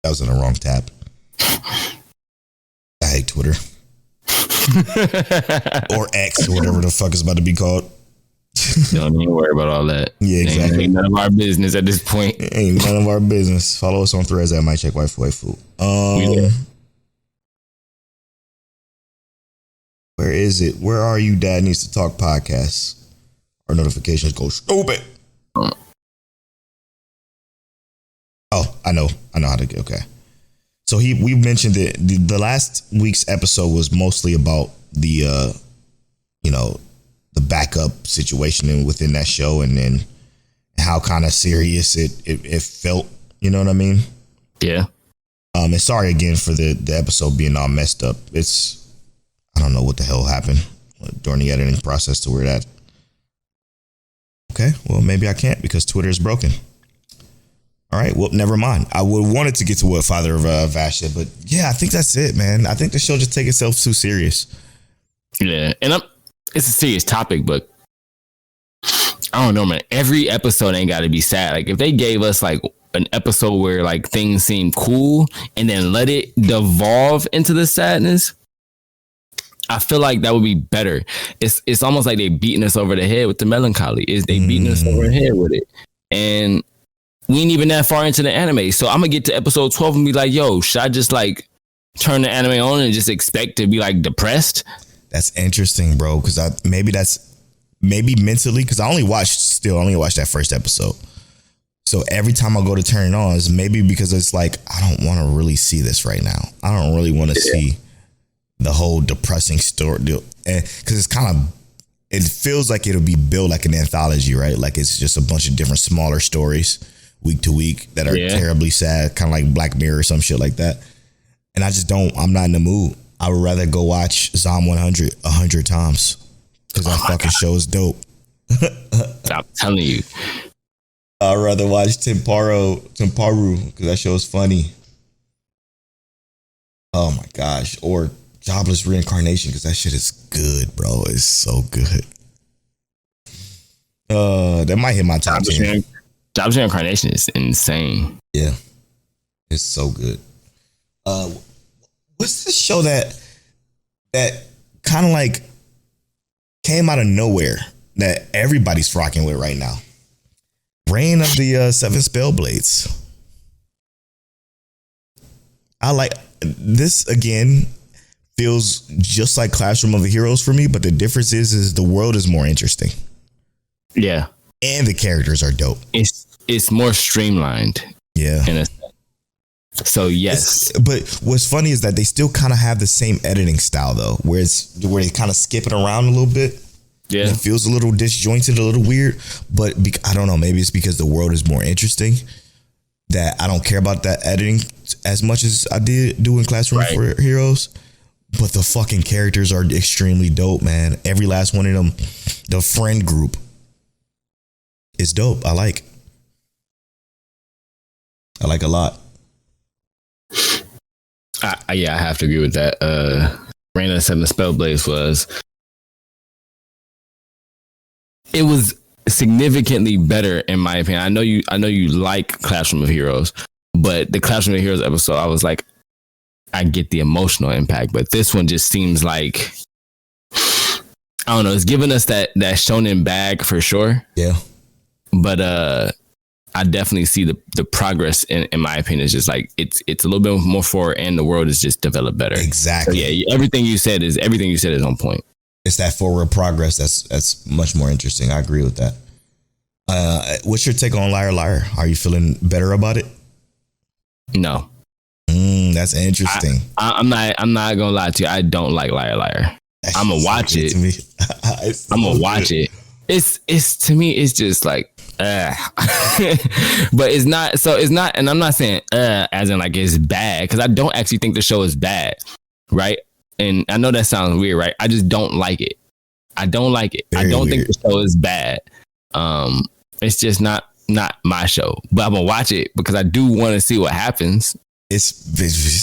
S2: was in the wrong tab. I hate Twitter. Or X, or whatever the fuck is about to be called.
S3: Don't even worry about all that.
S2: Yeah, exactly.
S3: Ain't none of our business at this point.
S2: Ain't none of our business. Follow us on Threads at Mike Check Waifu. Where is it? Where are you, Dad Needs to Talk podcast? Our notifications go stupid. Oh, I know how to get. Okay. So we mentioned that the last week's episode was mostly about the the backup situation within that show, and then how kind of serious it felt. You know what I mean?
S3: Yeah.
S2: And sorry again for the episode being all messed up. I don't know what the hell happened during the editing process to where that. Okay, well, maybe I can't because Twitter is broken. All right, well, never mind. I would wanted to get to what Father of Vash said, but yeah, I think that's it, man. I think the show just takes itself too serious.
S3: Yeah, and it's a serious topic, but I don't know, man. Every episode ain't got to be sad. Like, if they gave us like an episode where like things seem cool and then let it devolve into the sadness, I feel like that would be better. It's almost like they beating us over the head with the melancholy. They beating us over the head with it. And we ain't even that far into the anime. So I'm going to get to episode 12 and be like, yo, should I just like turn the anime on and just expect to be like depressed?
S2: That's interesting, bro. Because maybe mentally, because I only watched that first episode. So every time I go to turn it on, it's maybe because it's like, I don't want to really see this right now. I don't really want to see the whole depressing story deal, because it's kind of, it feels like it'll be built like an anthology, right? Like it's just a bunch of different smaller stories week to week that are terribly sad, kind of like Black Mirror or some shit like that. And I'm not in the mood. I would rather go watch Zom 100 100 times because that fucking show is dope.
S3: I'm telling you.
S2: I'd rather watch Temparu because that show is funny. Oh my gosh. Or Jobless Reincarnation because that shit is good, bro. It's so good. That might hit my top 10.
S3: Jobless Reincarnation is insane.
S2: Yeah. It's so good. What's the show that kind of like came out of nowhere that everybody's rocking with right now? Reign of the Seven Spellblades. I like this again. Feels just like Classroom of the Heroes for me, but the difference is the world is more interesting.
S3: Yeah,
S2: and the characters are dope.
S3: It's more streamlined.
S2: Yeah.
S3: So yes,
S2: but what's funny is that they still kind of have the same editing style though, where they kind of skip it around a little bit.
S3: Yeah,
S2: it feels a little disjointed, a little weird. But I don't know. Maybe it's because the world is more interesting that I don't care about that editing as much as I did do in Classroom for Heroes. But the fucking characters are extremely dope, man. Every last one of them, the friend group is dope. I like a lot.
S3: I have to agree with that. Reign of the Seven Spellblades was significantly better in my opinion. I know you like Classroom of Heroes, but the Classroom of Heroes episode, I was like, I get the emotional impact, but this one just seems like, I don't know, it's giving us that shonen bag for sure.
S2: Yeah.
S3: But I definitely see the progress in my opinion. It's just like it's a little bit more forward and the world is just developed better.
S2: Exactly.
S3: So yeah, everything you said is on point.
S2: It's that forward progress that's much more interesting. I agree with that. What's your take on Liar Liar? Are you feeling better about it?
S3: No.
S2: That's interesting.
S3: I'm not gonna lie to you. I don't like Liar Liar. I'm gonna watch it. I'm gonna watch it. It's to me, it's just like, but it's not. So it's not, and I'm not saying as in like it's bad, because I don't actually think the show is bad, right? And I know that sounds weird, right? I just don't like it. I don't like it. I don't think the show is bad. It's just not my show, but I'm gonna watch it because I do want to see what happens.
S2: This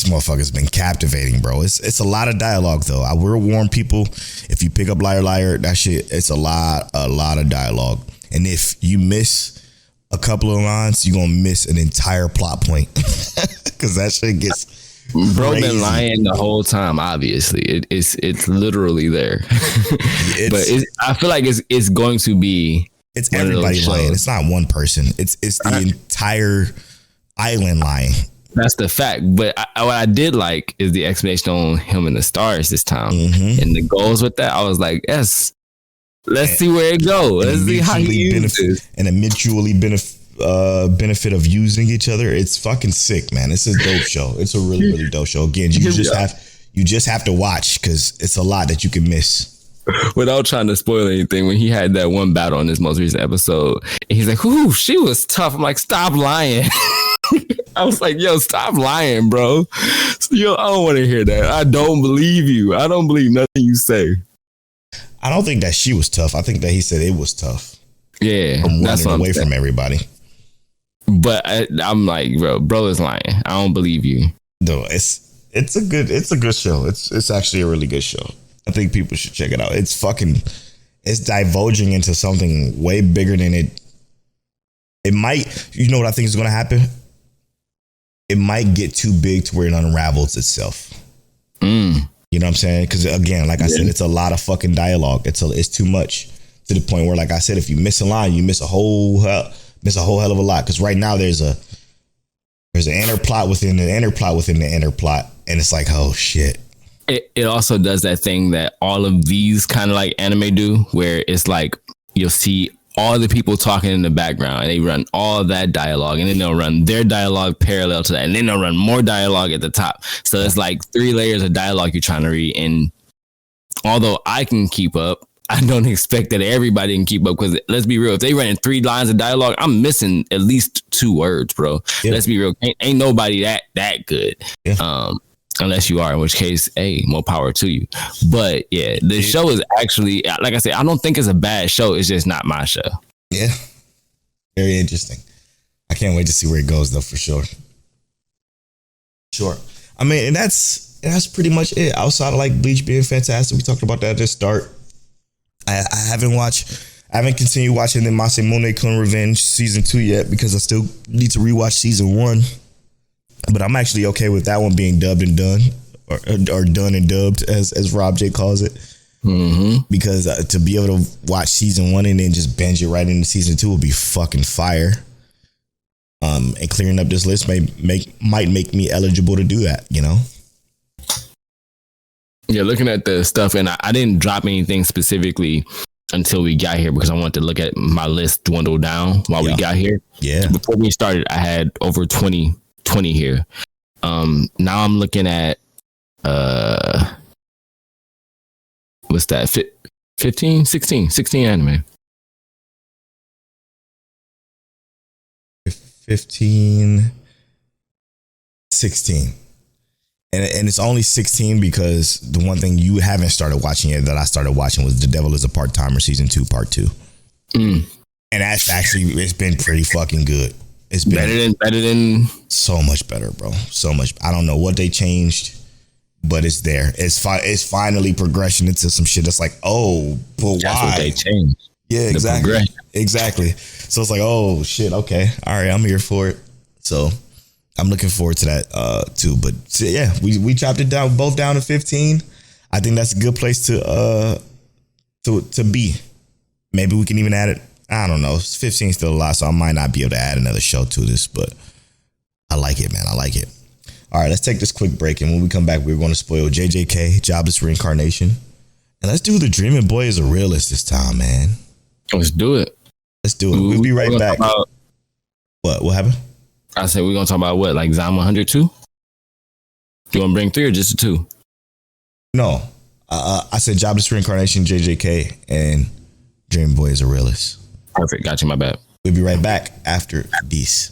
S2: motherfucker's been captivating, bro. It's a lot of dialogue though. I will warn people, if you pick up Liar Liar, that shit, it's a lot of dialogue. And if you miss a couple of lines, you're gonna miss an entire plot point. Cause that shit gets
S3: Bro
S2: crazy.
S3: Been lying the whole time, obviously. It's literally there. But I feel like it's going to be,
S2: it's everybody lying. It's not one person. It's the entire island lying.
S3: That's the fact. But what I did like is the explanation on him and the stars this time. And the goals with that, I was like, yes, let's see where it goes. Let's see how you use this.
S2: And a mutually benefit of using each other. It's fucking sick, man. It's a dope show. It's a really, really dope show. Again, you just have to watch because it's a lot that you can miss.
S3: Without trying to spoil anything, when he had that one battle on this most recent episode, and he's like, "Ooh, she was tough." I'm like, "Stop lying." I was like, yo, stop lying, bro. Yo, I don't want to hear that. I don't believe you. I don't believe nothing you say.
S2: I don't think that she was tough. I think that he said it was tough.
S3: Yeah.
S2: From running away from everybody.
S3: But I'm like, bro is lying. I don't believe you.
S2: No, it's a good show. It's actually a really good show. I think people should check it out. It's divulging into something way bigger than it might. You know what I think is going to happen? It might get too big to where it unravels itself. You know what I'm saying? Because again, like I said, it's a lot of fucking dialogue. It's too much to the point where, like I said, if you miss a line, you miss a whole hell of a lot. Because right now there's an inner plot within the inner plot within the inner plot, and it's like, oh shit.
S3: It also does that thing that all of these kind of like anime do, where it's like you'll see all the people talking in the background and they run all that dialogue, and then they'll run their dialogue parallel to that, and then they'll run more dialogue at the top. So it's like 3 layers of dialogue you're trying to read. And although I can keep up, I don't expect that everybody can keep up, because let's be real, if they run 3 lines of dialogue, I'm missing at least 2 words, bro. Yeah. Let's be real. Ain't nobody that good. Yeah. Unless you are, in which case, hey, more power to you. But yeah, the show is actually, like I said, I don't think it's a bad show. It's just not my show.
S2: Yeah. Very interesting. I can't wait to see where it goes though, for sure. Sure. I mean, and that's pretty much it. Outside of like Bleach being fantastic, we talked about that at the start. I haven't continued watching the Masamune-kun Revenge season 2 yet because I still need to rewatch season 1. But I'm actually okay with that one being dubbed and done, or done and dubbed, as Rob J calls it.
S3: Mm-hmm.
S2: Because to be able to watch season 1 and then just binge it right into season 2 would be fucking fire. And clearing up this list might make me eligible to do that, you know?
S3: Yeah, looking at the stuff, and I didn't drop anything specifically until we got here because I wanted to look at my list dwindle down while we got here.
S2: Yeah.
S3: Before we started, I had over 20 here. Now I'm looking at what's that? 16 anime.
S2: 15, 16. And it's only 16 because the one thing you haven't started watching yet that I started watching was The Devil is a Part-Timer season 2, part 2. And that's actually, it's been pretty fucking good. It's been
S3: better than
S2: so much better, bro. So much. I don't know what they changed, but it's there. It's finally progression into some shit that's like, oh, but
S3: that's
S2: why?
S3: what they changed.
S2: Yeah, exactly. So it's like, oh shit, okay, all right, I'm here for it. So I'm looking forward to that too. But so, yeah, we chopped it down, both down to 15. I think that's a good place to be. Maybe we can even add it. I don't know. 15 is still a lot, so I might not be able to add another show to this, but I like it, man. I like it. All right, let's take this quick break, and when we come back, we're going to spoil JJK, Jobless Reincarnation, and let's do The Dreaming Boy is a Realist this time, man.
S3: Let's do it.
S2: Let's do it. We'll be right back. What happened?
S3: I said we're gonna talk about what, like Zom 102? You want to bring 3 or just the 2?
S2: No, I said Jobless Reincarnation, JJK, and Dreaming Boy is a Realist.
S3: Perfect. Got you. My bad.
S2: We'll be right back after these.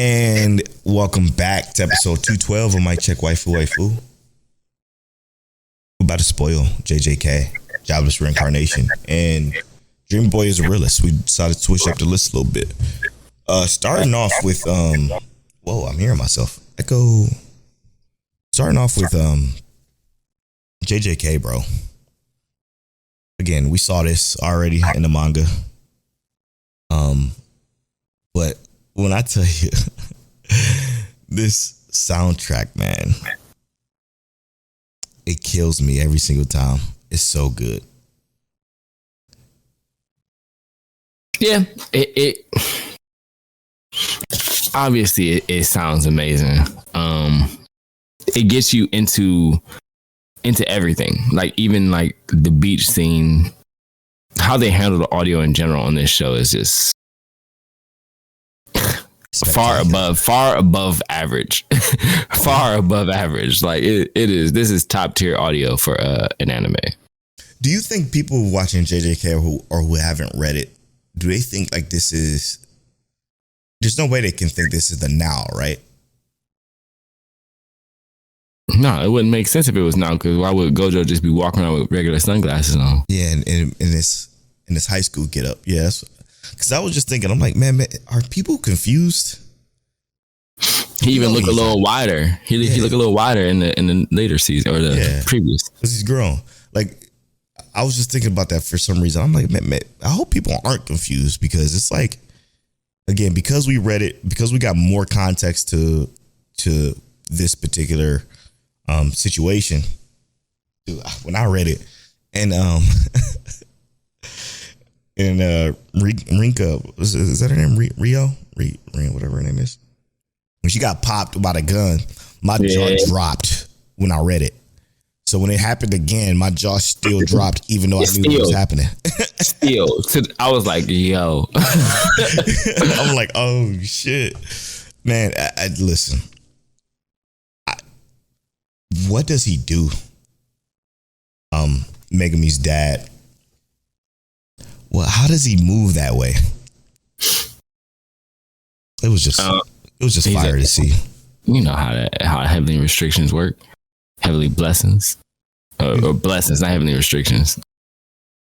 S2: And welcome back to episode 212 of Mic Check Waifu Waifu. We're about to spoil JJK, Jobless Reincarnation, and Dream Boy is a realist. We decided to switch up the list a little bit. Starting off with whoa, I'm hearing myself echo. Starting off with JJK, bro. Again, we saw this already in the manga. But when I tell you this soundtrack, man, it kills me every single time. It's so good.
S3: Yeah, it obviously it sounds amazing. It gets you into everything. Like even like the beach scene, how they handle the audio in general on this show is just far above average. Far above average. Like it is. This is top tier audio for an anime.
S2: Do you think people watching JJK who haven't read it, do they think like this is? There's no way they can think this is the now, right?
S3: No, it wouldn't make sense if it was now. Because why would Gojo just be walking around with regular sunglasses on?
S2: Yeah, and in this high school get up. Yes, because I was just thinking, I'm like, man, are people confused?
S3: He even looked a little wider. He looked a little wider in the later season or the previous.
S2: Because he's grown. Like, I was just thinking about that for some reason. I'm like, man, I hope people aren't confused, because it's like, again, because we read it, because we got more context to this particular situation. Dude, when I read it, and Rinka, is that her name? Rio, whatever her name is. When she got popped by the gun, my jaw dropped when I read it. So when it happened again, my jaw still dropped, even though I knew what was happening.
S3: I was like, yo.
S2: I'm like, oh shit, man. I listen. What does he do? Megumi's dad. Well, how does he move that way? It was just fire to see.
S3: You know how heavenly restrictions work. Heavenly blessings, or blessings, not heavenly restrictions.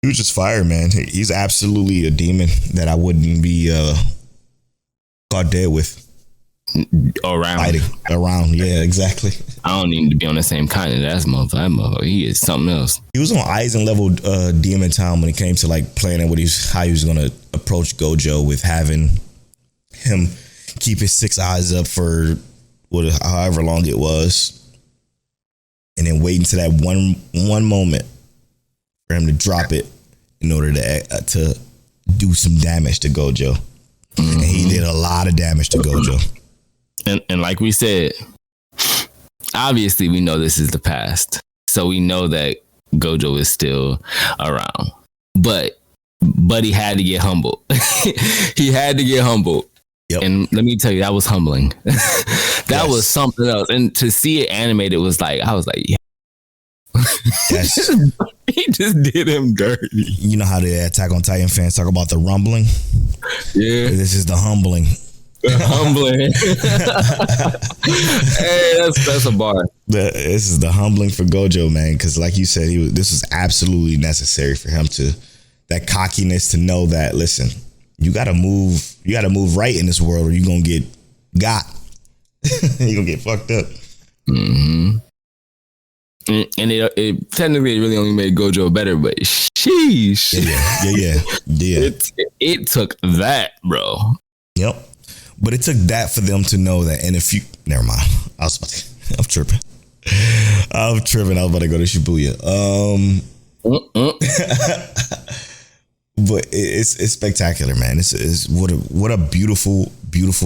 S2: He was just fire, man. He's absolutely a demon that I wouldn't be caught dead with.
S3: Around,
S2: yeah, exactly.
S3: I don't need to be on the same continent as motherfucker. He is something else.
S2: He was on Aizen level demon time when it came to like planning how he was gonna approach Gojo, with having him keep his 6 eyes up for however long it was, and then waiting to that one moment for him to drop it in order to do some damage to Gojo. Mm-hmm. And he did a lot of damage to Gojo.
S3: And like we said, obviously we know this is the past, so we know that Gojo is still around. But he had to get humbled. He had to get humbled. Yep. And let me tell you, that was humbling. That was something else. And to see it animated was like, I was like, yeah.
S2: Yes.
S3: He just did him dirty.
S2: You know how the Attack on Titan fans talk about the rumbling?
S3: Yeah.
S2: This is the humbling.
S3: The humbling. Hey, that's a bar.
S2: This is the humbling for Gojo, man. Because like you said, this was absolutely necessary for him that cockiness to know that, listen, you gotta move right in this world, or you're gonna get got. You're gonna get fucked up.
S3: Mm-hmm. And it technically really only made Gojo better, but sheesh.
S2: Yeah.
S3: It took that, bro.
S2: Yep. But it took that for them to know that. And if you, never mind. I'm tripping. I was about to go to Shibuya. But it's spectacular, man. It's what a beautiful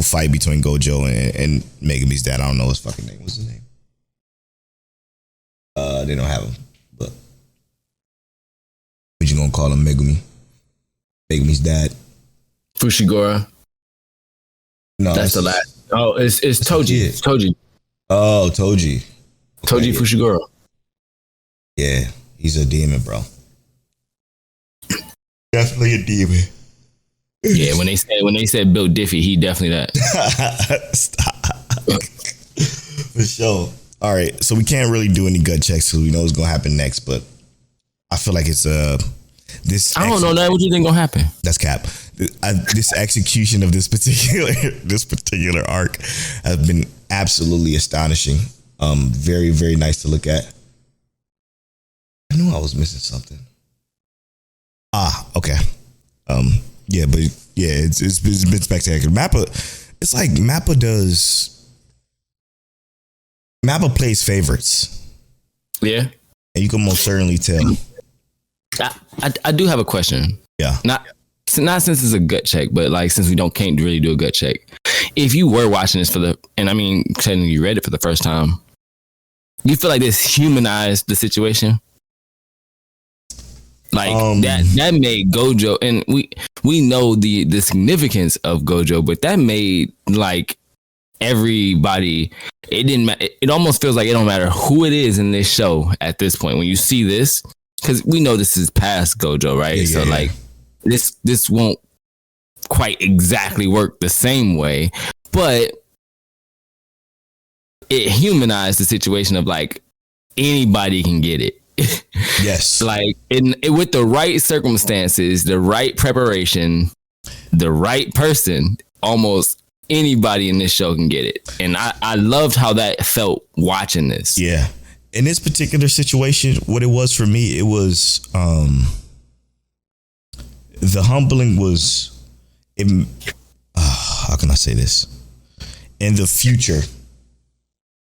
S2: fight between Gojo and Megumi's dad. I don't know his fucking name. What's his name? They don't have him, but what you gonna call him? Megumi's dad.
S3: Fushiguro.
S2: No,
S3: that's the last. Oh, it's Toji. It's Toji.
S2: Oh, Toji.
S3: Toji Fushiguro.
S2: Yeah, he's a demon, bro. Definitely a demon.
S3: Yeah, when they said Bill Diffie, he definitely that.
S2: Stop. For sure. All right, so we can't really do any gut checks because we know what's gonna happen next, but I feel like it's this.
S3: I don't know that. What you think gonna happen?
S2: That's cap. This execution of this particular arc has been absolutely astonishing. Very, very nice to look at. I knew I was missing something. Okay. Yeah, but yeah, it's been spectacular. Mappa, it's like Mappa plays favorites.
S3: Yeah,
S2: and you can most certainly tell.
S3: I do have a question.
S2: Yeah.
S3: Not since it's a gut check, but like since we can't really do a gut check. If you were watching this and I mean, technically you read it for the first time, you feel like this humanized the situation? Like that made Gojo, and we know the significance of Gojo, but that made like everybody. It didn't matter. It almost feels like it don't matter who it is in this show at this point. When you see this, because we know this is past Gojo, right?
S2: Yeah,
S3: so like this won't quite exactly work the same way, but it humanized the situation of like anybody can get it.
S2: Yes.
S3: Like with the right circumstances, the right preparation, the right person, almost anybody in this show can get it. And I loved how that felt watching this.
S2: Yeah. In this particular situation, what it was for me, it was the humbling was how can I say this? In the future,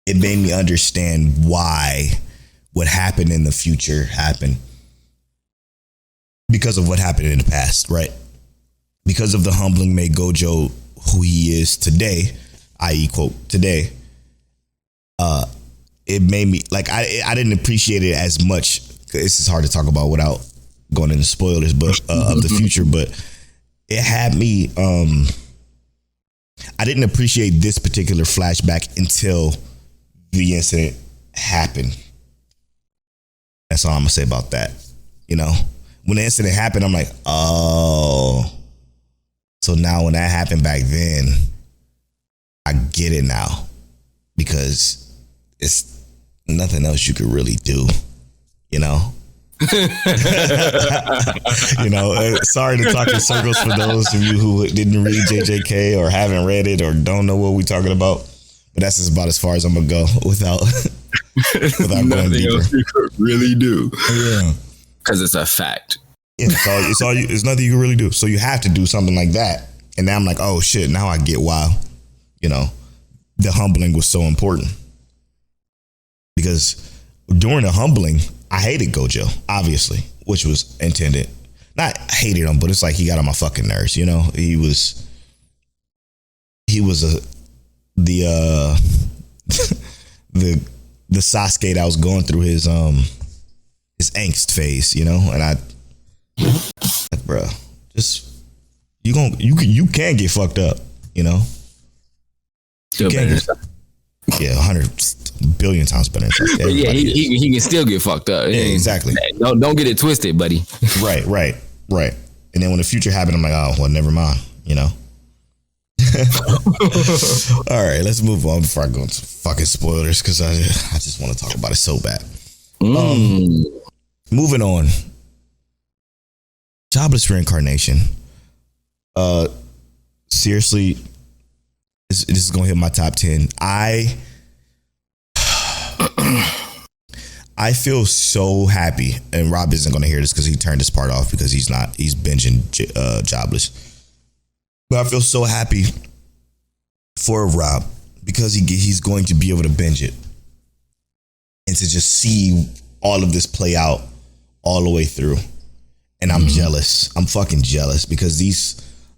S2: it made me understand why what happened in the future happened because of what happened in the past, right? Because of the humbling made Gojo who he is today, i.e. quote, today, it made me, like, I didn't appreciate it as much. This is hard to talk about without going into spoilers, but of the future, but it had me, I didn't appreciate this particular flashback until the incident happened. That's all I'm gonna say about that. You know, when the incident happened, I'm like, oh, so now when that happened back then, I get it now because it's nothing else you could really do, you know? You know, sorry to talk in circles for those of you who didn't read JJK or haven't read it or don't know what we're talking about, but that's just about as far as I'm gonna go without going deeper.
S3: You could really do.
S2: Yeah,
S3: because it's a fact.
S2: Yeah, it's nothing you can really do. So you have to do something like that. And now I'm like, oh shit, now I get why, you know, the humbling was so important. Because during the humbling, I hated Gojo, obviously, which was intended. Not hated him, but it's like he got on my fucking nerves, you know? He was the Sasuke that was going through his angst phase, you know? And I like, bro, just you can get fucked up, you know.
S3: Still better.
S2: 100 billion times better.
S3: Yeah, he can still get fucked up.
S2: Yeah, exactly.
S3: Don't get it twisted, buddy.
S2: Right. And then when the future happened, I'm like, oh well, never mind, you know. All right, let's move on before I go into fucking spoilers because I just want to talk about it so bad. Moving on. Jobless reincarnation. Seriously, this is gonna hit my top 10. I feel so happy, and Rob isn't gonna hear this because he turned this part off because he's binging Jobless. But I feel so happy for Rob because he's going to be able to binge it and to just see all of this play out all the way through. And I'm jealous. I'm fucking jealous because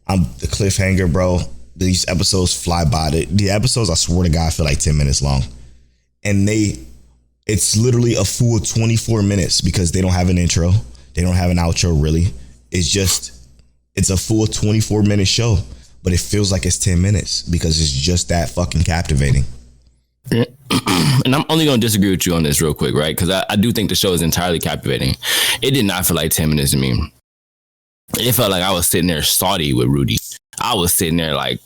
S2: I'm the cliffhanger, bro. These episodes fly by. The episodes, I swear to God, feel like 10 minutes long. And it's literally a full 24 minutes because they don't have an intro. They don't have an outro, really. It's a full 24-minute show, but it feels like it's 10 minutes because it's just that fucking captivating.
S3: And I'm only going to disagree with you on this real quick, right? Because I do think the show is entirely captivating. It did not feel like 10 minutes to me. it felt like I was sitting there salty with Rudy. I was sitting there like,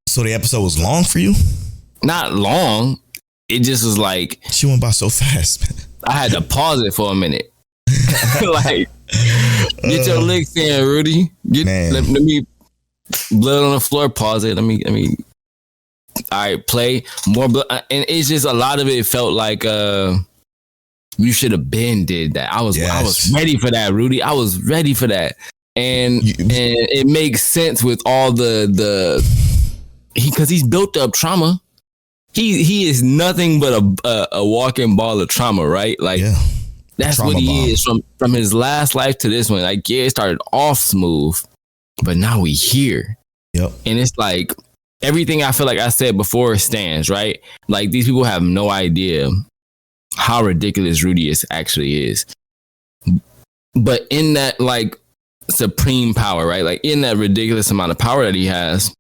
S2: So the episode was long for you?
S3: not long. It just was like,
S2: She went by so fast, man.
S3: I had to pause it for a minute. Like, get your licks in, Rudy. Let me blood on the floor. Pause it. Let me. All right, play more blood, and it's just a lot of it felt like you should have been did that. I was ready for that, Rudy. I was ready for that, and it makes sense with all because he's built up trauma. He is nothing but a walking ball of trauma, right? Like. Yeah. That's trauma what he is from his last life to this one. Like, yeah, it started off smooth, but now we here.
S2: Yep.
S3: And it's like everything I feel like I said before stands, right? Like, these people have no idea how ridiculous Rudius actually is. But in that, like, supreme power, right? Like, in that ridiculous amount of power that he has,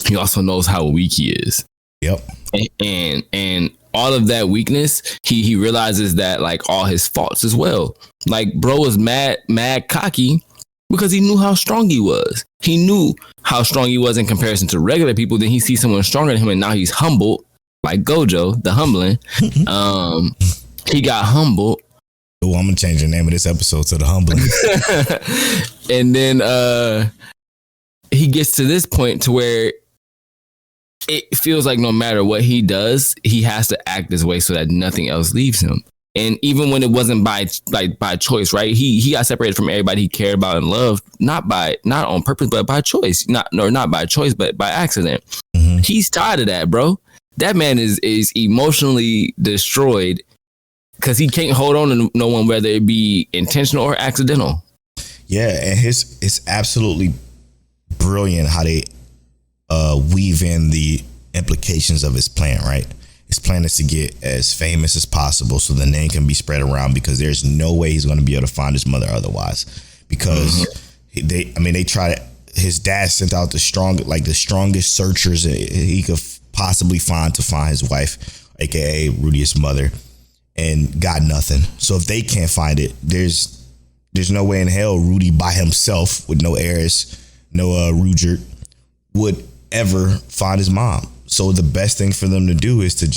S3: he also knows how weak he is.
S2: Yep.
S3: And all of that weakness, he realizes that, like, all his faults as well. Like, bro was mad cocky because he knew how strong he was. He knew how strong he was in comparison to regular people. Then he sees someone stronger than him, and now he's humbled, like Gojo, the humbling. He got humbled.
S2: Oh, I'm gonna change the name of this episode to the humbling.
S3: And then he gets to this point to where it feels like no matter what he does, he has to act this way so that nothing else leaves him. And even when it wasn't by choice, right? He got separated from everybody he cared about and loved, not on purpose, but by choice. Not by choice, but by accident. Mm-hmm. He's tired of that, bro. That man is emotionally destroyed because he can't hold on to no one, whether it be intentional or accidental.
S2: Yeah, and it's absolutely brilliant how they weave in the implications of his plan, right? His plan is to get as famous as possible so the name can be spread around, because there's no way he's going to be able to find his mother otherwise. Because they try to, his dad sent out the strongest searchers he could possibly find to find his wife, aka Rudius' mother, and got nothing. So if they can't find it, there's no way in hell Rudy by himself with no heirs, no Rugert, would ever find his mom. So the best thing for them to do is to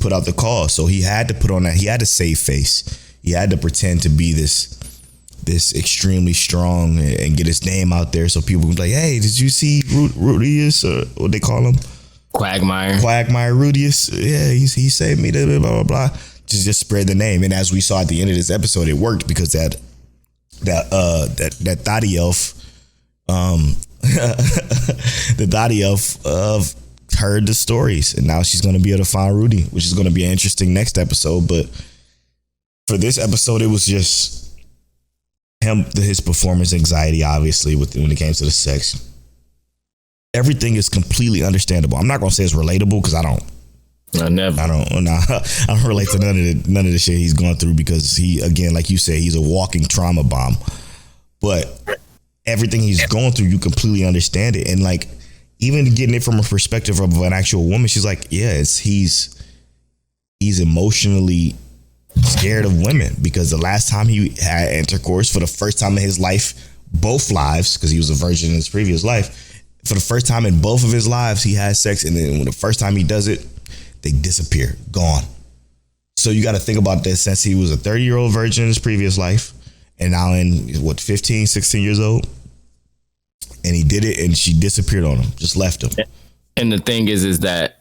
S2: put out the call. So he had to put on that. He had to save face. He had to pretend to be this extremely strong and get his name out there, so people would be like, "Hey, did you see Rudius? What they call him?
S3: Quagmire
S2: Rudius. Yeah, he saved me. Blah blah blah." Just spread the name. And as we saw at the end of this episode, it worked, because that Thotty elf. The Dottie elf heard the stories, and now she's going to be able to find Rudy, which is going to be an interesting next episode. But for this episode, it was just his performance anxiety, obviously, when it came to the sex. Everything is completely understandable. I'm not going to say it's relatable, because I don't relate to none of the shit he's going through, because he, again, like you said, he's a walking trauma bomb. But everything he's going through, you completely understand it. And like, even getting it from a perspective of an actual woman, she's like, yeah, he's emotionally scared of women, because the last time he had intercourse, for the first time in his life, both lives, because he was a virgin in his previous life, for the first time in both of his lives, he had sex, and then when the first time he does it, they disappear, gone. So you got to think about this, since he was a 30-year-old virgin in his previous life, and now in 15, 16 years old, and he did it, and she disappeared on him, just left him.
S3: And the thing is that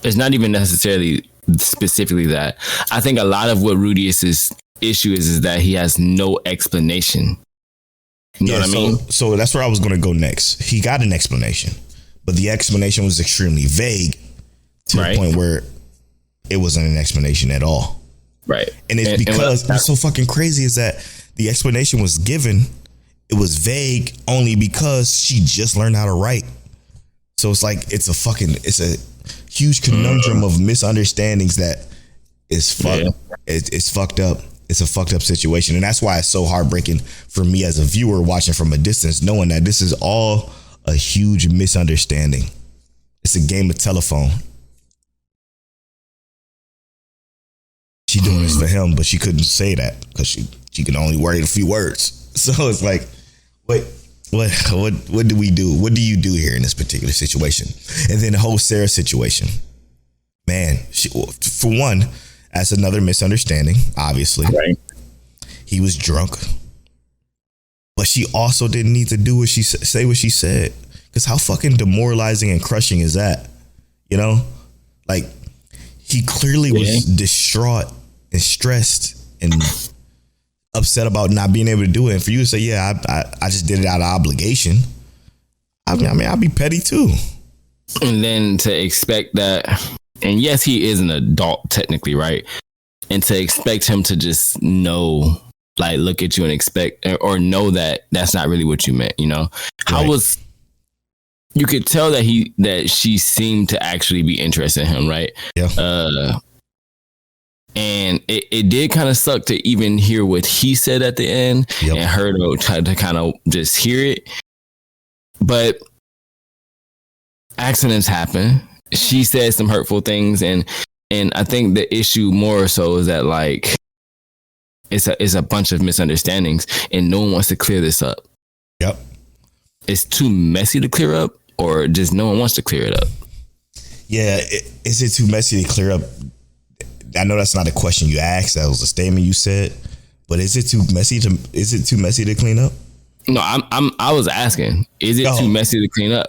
S3: it's not even necessarily specifically that. I think a lot of what Rudius's issue is that he has no explanation. You know what I mean?
S2: So that's where I was going to go next. He got an explanation, but the explanation was extremely vague to the point where it wasn't an explanation at all.
S3: Right.
S2: And it's because what's so fucking crazy is that the explanation was given, it was vague only because she just learned how to write. So it's like, it's a huge conundrum of misunderstandings that is fucked. Yeah. It's fucked up. It's a fucked up situation. And that's why it's so heartbreaking for me as a viewer watching from a distance, knowing that this is all a huge misunderstanding. It's a game of telephone. She doing doing this for him, but she couldn't say that because she can only word a few words. So it's like, what do we do? What do you do here in this particular situation? And then the whole Sarah situation, man. For one, that's another misunderstanding. Obviously,
S3: right.
S2: He was drunk, but she also didn't need to do what she say what she said. Because how fucking demoralizing and crushing is that? You know, like he clearly was distraught and stressed and upset about not being able to do it. And for you to say, yeah, I just did it out of obligation. I mean, I'd be petty too.
S3: And then to expect that, and yes, he is an adult technically, right? And to expect him to just know, like, look at you and expect or know that that's not really what you meant, you know? Right. You could tell that she seemed to actually be interested in him, right?
S2: Yeah.
S3: And it did kind of suck to even hear what he said at the end and her to try to kind of just hear it. But accidents happen. She said some hurtful things, and I think the issue more so is that, like, it's a bunch of misunderstandings and no one wants to clear this up.
S2: Yep.
S3: It's too messy to clear up, or just no one wants to clear it up.
S2: Yeah. Is it too messy to clear up? I know that's not a question you asked. That was a statement you said. But is it too messy to clean up?
S3: No, I was asking, is it too messy to clean up?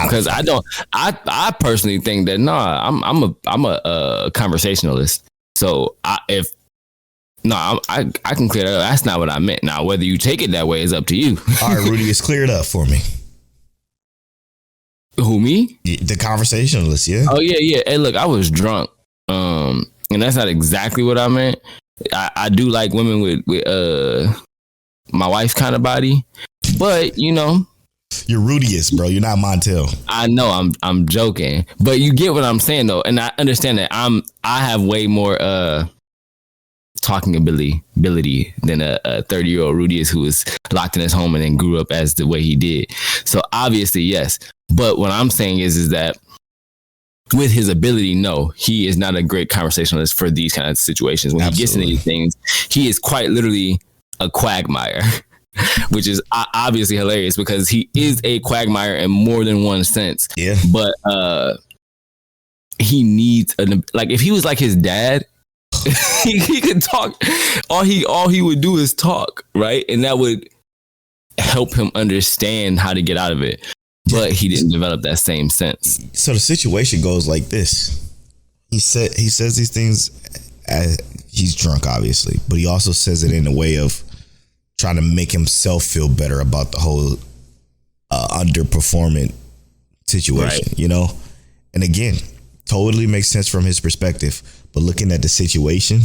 S3: Because I personally think that I'm a conversationalist. So I can clear it up. That's not what I meant. Now, whether you take it that way is up to you.
S2: All right, Rudy, it's cleared up for me.
S3: Who, me?
S2: The conversationalist, yeah.
S3: Oh yeah. Hey, look, I was drunk. And that's not exactly what I meant. I do like women with my wife's kind of body, but you know,
S2: you're Rudiest, bro. You're not Montel.
S3: I know. I'm joking, but you get what I'm saying though, and I understand that I have way more talking ability than a 30-year-old Rudiest who was locked in his home and then grew up as the way he did. So obviously, yes. But what I'm saying is that with his ability, no, he is not a great conversationalist for these kind of situations. When he gets into these things, he is quite literally a quagmire, which is obviously hilarious because he is a quagmire in more than one sense.
S2: Yeah.
S3: But he needs like if he was like his dad, he could talk. All he would do is talk, right? And that would help him understand how to get out of it. But he didn't develop that same sense.
S2: So the situation goes like this. He says these things he's drunk, obviously, but he also says it in a way of trying to make himself feel better about the whole underperforming situation, right. You know? And again, totally makes sense from his perspective. But looking at the situation,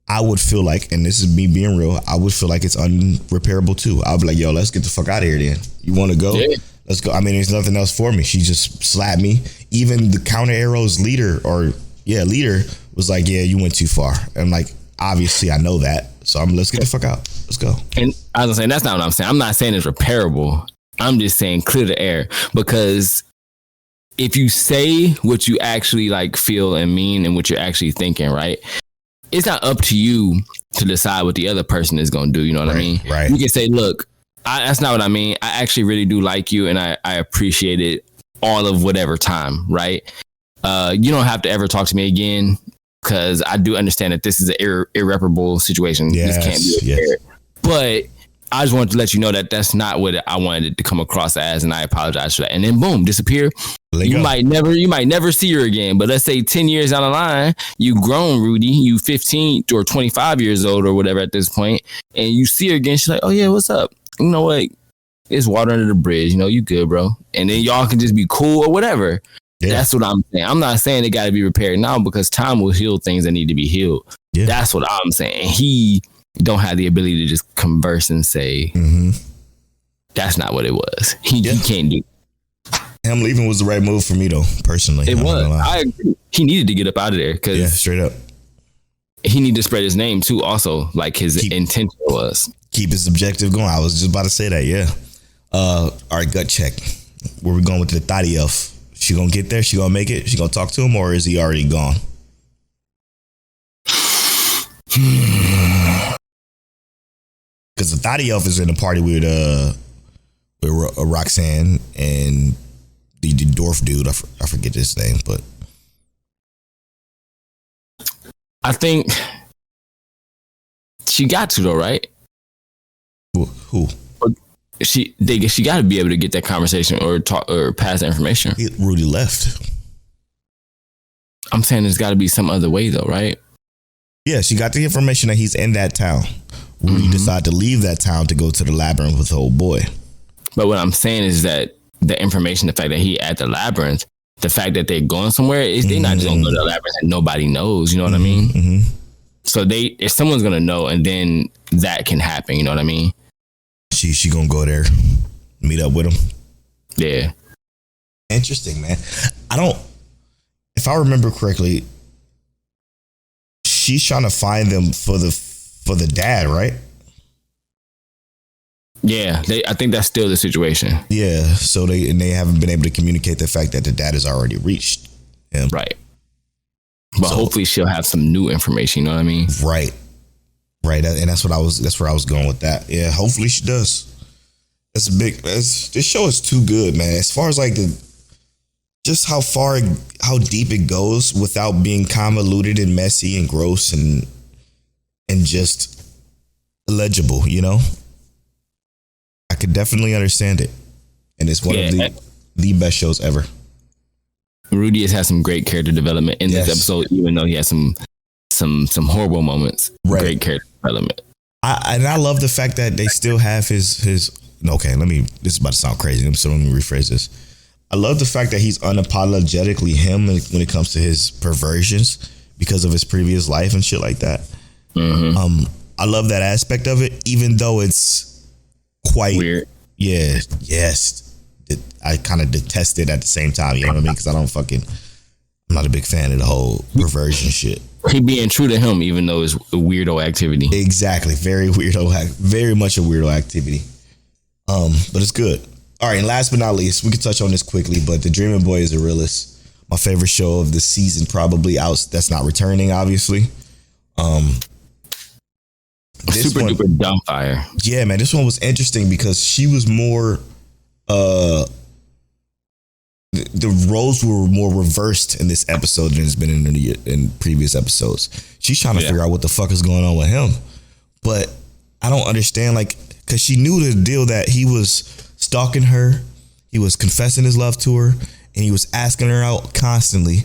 S2: I would feel like, and this is me being real, I would feel like it's unrepairable too. I'll be like, yo, let's get the fuck out of here then. You want to go? Yeah. Let's go. I mean, there's nothing else for me. She just slapped me. Even the Counter Arrows leader was like, yeah, you went too far. And I'm like, obviously I know that. So let's get the fuck out. Let's go.
S3: And I was saying, that's not what I'm saying. I'm not saying it's repairable. I'm just saying clear the air, because if you say what you actually like feel and mean and what you're actually thinking, right? It's not up to you to decide what the other person is going to do. You know what I mean?
S2: Right.
S3: You can say, look, that's not what I mean. I actually really do like you, and I appreciate it all of whatever time, right? You don't have to ever talk to me again, because I do understand that this is an irreparable situation.
S2: Yes,
S3: this can't be repaired. Yes. But I just wanted to let you know that that's not what I wanted it to come across as, and I apologize for that. And then boom, disappear. You might never see her again. But let's say 10 years down the line, you grown, Rudy, you 15 or 25 years old or whatever at this point, and you see her again. She's like, oh yeah, what's up? You know what? It's water under the bridge. You know, you good, bro. And then y'all can just be cool or whatever. Yeah. That's what I'm saying. I'm not saying it got to be repaired now, because time will heal things that need to be healed. Yeah. That's what I'm saying. He don't have the ability to just converse and say, that's not what it was. He can't do.
S2: Him leaving was the right move for me, though, personally.
S3: It was. I agree. He needed to get up out of there, because
S2: straight up.
S3: He needed to spread his name too, also, like his intention was.
S2: Keep his objective going. I was just about to say that, yeah. All right, gut check. Where we going with the Thotty Elf? She gonna get there? She gonna make it? She gonna talk to him, or is he already gone? Because Thaddeus is in the party with Roxanne and the dwarf dude. I forget his name, but
S3: I think she got to though, right?
S2: who?
S3: She got to be able to get that conversation or talk or pass that information.
S2: Rudy left.
S3: I'm saying there's got to be some other way though, right?
S2: Yeah, she got the information that he's in that town. Rudy decided to leave that town to go to the labyrinth with the old boy.
S3: But what I'm saying is that the information, the fact that he at the labyrinth, the fact that they're going somewhere, is they're not just gonna go to the labyrinth and nobody knows. You know what I mean?
S2: Mm-hmm.
S3: So if someone's gonna know, and then that can happen. You know what I mean?
S2: She gonna go there, meet up with him.
S3: Yeah.
S2: Interesting, man. If I remember correctly, she's trying to find them for the dad, right?
S3: Yeah, I think that's still the situation.
S2: Yeah, so they haven't been able to communicate the fact that the dad has already reached him.
S3: Right. But hopefully she'll have some new information, you know what I mean?
S2: Right. And that's where I was going with that. Yeah, hopefully she does. This show is too good, man. As far as like just how deep it goes without being convoluted and messy and gross and just illegible, you know? I could definitely understand it. And it's one of the best shows ever.
S3: Rudy has had some great character development in this episode, even though he has some horrible moments. Right. Great character development.
S2: I love the fact that they still have his okay, this is about to sound crazy, so let me rephrase this. I love the fact that he's unapologetically him when it comes to his perversions because of his previous life and shit like that. Mm-hmm. I love that aspect of it, even though it's quite
S3: weird.
S2: Yeah, yes. I kind of detest it at the same time, you know what I mean? Because I'm not a big fan of the whole perversion shit.
S3: He being true to him, even though it's a weirdo activity.
S2: Exactly. Very much a weirdo activity. But it's good. All right, and last but not least, we can touch on this quickly, but The Dreaming Boy is a realist. My favorite show of the season, probably out. That's not returning, obviously.
S3: Super duper dumbfire.
S2: Yeah, man, this one was interesting because she was more. The roles were more reversed in this episode than it's been in previous episodes. She's trying to figure out what the fuck is going on with him, but I don't understand, because she knew the deal that he was stalking her, he was confessing his love to her, and he was asking her out constantly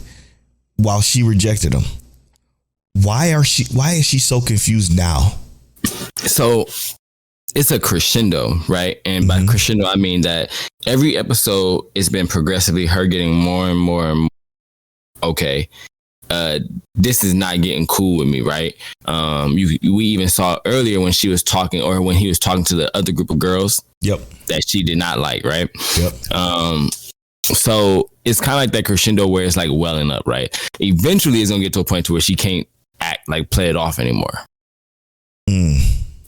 S2: while she rejected him. Why is she so confused now?
S3: So it's a crescendo, right? And by crescendo, I mean that every episode it's been progressively her getting more and more and more, okay, this is not getting cool with me, right? We even saw earlier when she was talking, or when he was talking to the other group of girls, that she did not like, right? So it's kind of like that crescendo where it's like welling up, right? Eventually it's gonna get to a point to where she can't play it off anymore.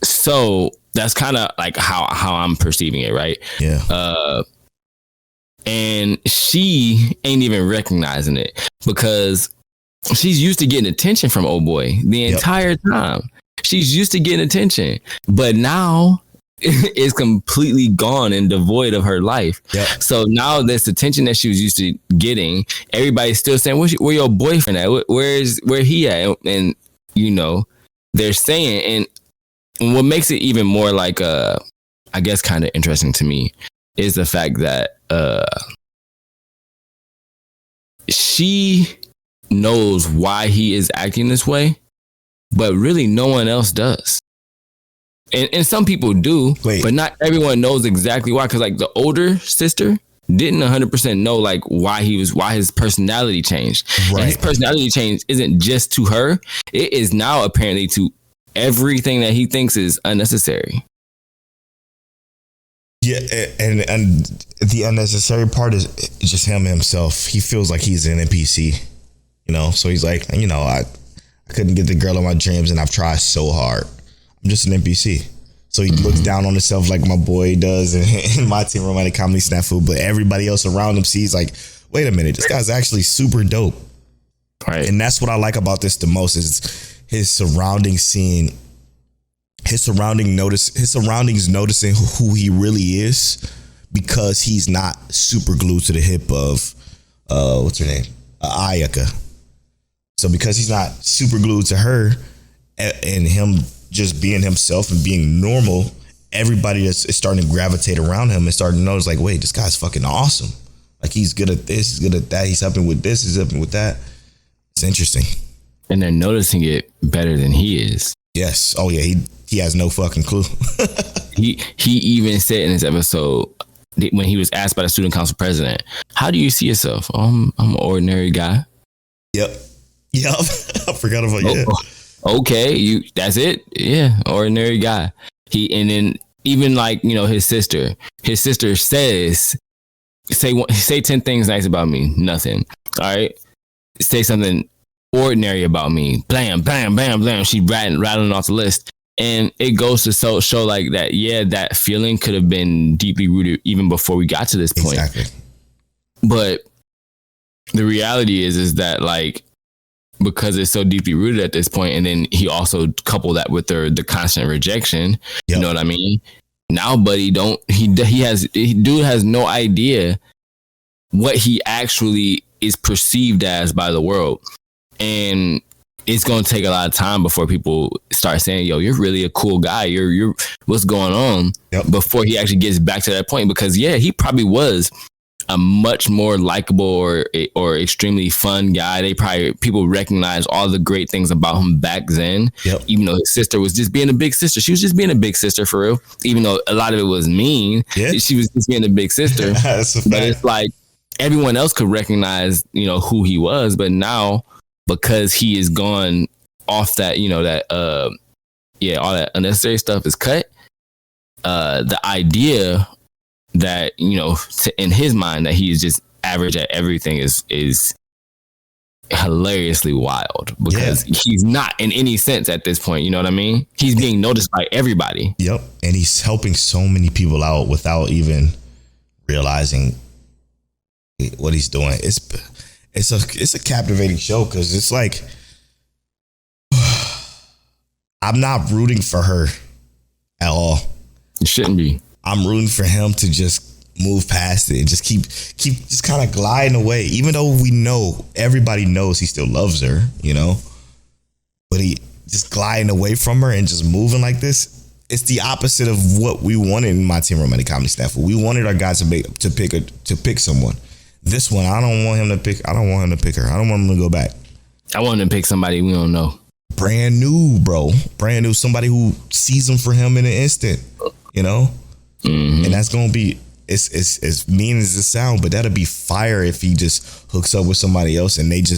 S3: So that's kind of like how I'm perceiving it, right? Yeah. And she ain't even recognizing it because she's used to getting attention from old boy the entire time. She's used to getting attention, but now it's completely gone and devoid of her life. So now this attention that she was used to getting, everybody's still saying, where your boyfriend at? Where he at? And they're saying, and what makes it even more I guess kind of interesting to me is the fact that she knows why he is acting this way, but really no one else does. And some people do, but not everyone knows exactly why. Because the older sister didn't 100% know why his personality changed. Right. And his personality change isn't just to her; it is now apparently to everything that he thinks is unnecessary.
S2: Yeah, and the unnecessary part is just him himself. He feels like he's an NPC, So he's like, I couldn't get the girl of my dreams, and I've tried so hard. I'm just an NPC. So he looks down on himself like my boy does in My Teen Romantic Comedy Snafu, but everybody else around him sees wait a minute, this guy's actually super dope. Right. And that's what I like about this the most is his surroundings noticing who he really is, because he's not super glued to the hip of what's her name, Ayaka. So because he's not super glued to her, and him just being himself and being normal, everybody is starting to gravitate around him and starting to notice, like, wait, this guy's fucking awesome. Like, he's good at this, he's good at that, he's helping with this, he's helping with that. It's interesting.
S3: And they're noticing it better than he is.
S2: Yes. Oh yeah, he has no fucking clue.
S3: He even said in this episode, when he was asked by the student council president, how do you see yourself? I'm an ordinary guy.
S2: Yep. I forgot about
S3: Okay, that's it. Yeah, ordinary guy. And then even like, his sister says, say 10 things nice about me. Nothing. All right. Say something ordinary about me. Blam, bam, bam, blam. She rattling off the list. And it goes to show like that, yeah, that feeling could have been deeply rooted even before we got to this point.
S2: Exactly. But
S3: the reality is that, like, because it's so deeply rooted at this point, and then he also coupled that with the constant rejection. Yep. You know what I mean? Now, buddy, dude has no idea what he actually is perceived as by the world. And it's going to take a lot of time before people start saying, yo, you're really a cool guy. You're what's going on? Yep. Before he actually gets back to that point. Because yeah, he probably was a much more likable or extremely fun guy. People recognize all the great things about him back then. Yep. Even though his sister was just being a big sister. She was just being a big sister for real. Even though a lot of it was mean. Yeah. She was just being a big sister. But it's like everyone else could recognize, who he was. But now, because he is gone off that, all that unnecessary stuff is cut. The idea that, in his mind that he is just average at everything is hilariously wild, because he's not in any sense at this point. You know what I mean? He's being noticed by everybody.
S2: Yep. And he's helping so many people out without even realizing what he's doing. It's a captivating show, because it's like, I'm not rooting for her at all.
S3: It shouldn't be.
S2: I'm rooting for him to just move past it and just keep just kind of gliding away, even though everybody knows he still loves her, but he just gliding away from her and just moving like this. It's the opposite of what we wanted in My Team Romantic Comedy Staff. We wanted our guys to pick someone. This one, I don't want him to pick her. I don't want him to go back.
S3: I want him to pick somebody we don't know.
S2: Brand new, bro. Brand new. Somebody who sees him for him in an instant, Mm-hmm. And that's going to be, it's as mean as it sounds, but that'll be fire if he just hooks up with somebody else and it's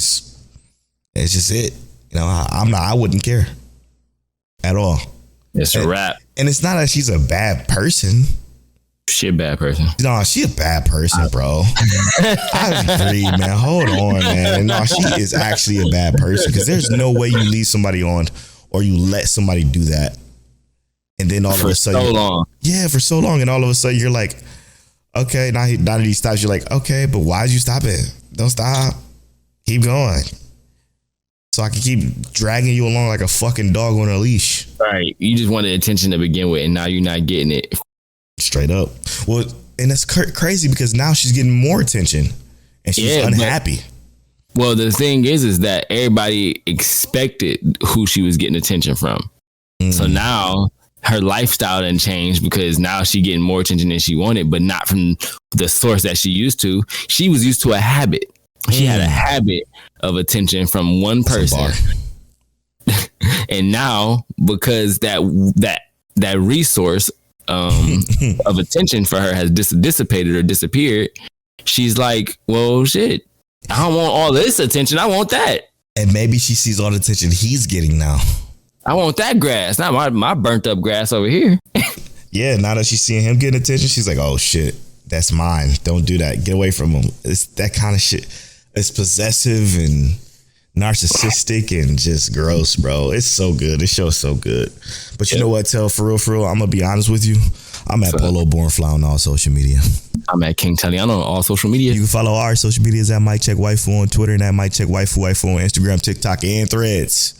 S2: just it. I wouldn't care at all.
S3: It's a wrap.
S2: And it's not that she's a bad person.
S3: She a bad person.
S2: No, she a bad person, bro. I agree, man. Hold on, man. No, she is actually a bad person, because there's no way you leave somebody on or you let somebody do that. And then all of a sudden, for so long. And all of a sudden you're like, okay, now that he stops, you're like, okay, but why'd you stop it? Don't stop. Keep going. So I can keep dragging you along like a fucking dog on a leash.
S3: Right. You just wanted attention to begin with, and now you're not getting it.
S2: Straight up. Well, and that's crazy, because now she's getting more attention and she's unhappy.
S3: Well, the thing is that everybody expected who she was getting attention from. So now her lifestyle didn't change, because now she's getting more attention than she wanted, but not from the source that she used to. She was used to a habit. She had a habit of attention from one person. And now, because that resource of attention for her has dissipated or disappeared, she's like, well, shit, I don't want all this attention. I want that.
S2: And maybe she sees all the attention he's getting now.
S3: I want that grass, not my burnt up grass over here.
S2: Yeah, now that she's seeing him getting attention, she's like, oh shit, that's mine. Don't do that. Get away from him. It's that kind of shit. It's possessive and narcissistic and just gross, bro. It's so good. This show's so good. But you know what, Tell, for real, I'm gonna be honest with you. I'm at Polo Born Fly on all social media.
S3: I'm at King Taliano on all social media.
S2: You can follow our social medias at Mike Check Waifu on Twitter and at Mike Check Waifu on Instagram, TikTok, and Threads.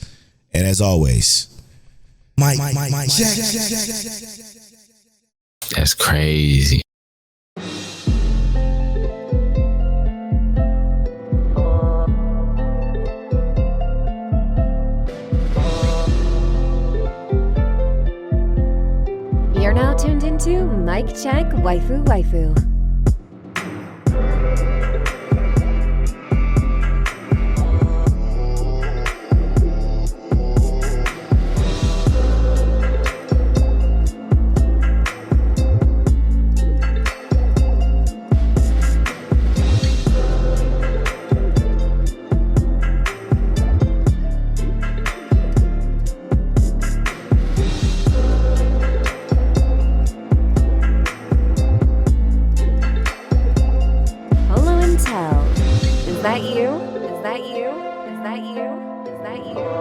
S2: And as always, Mike check.
S3: That's crazy.
S1: You're now tuned into Mic Check Waifu Waifu. Is that you? Is that you? Is that you? Is that you?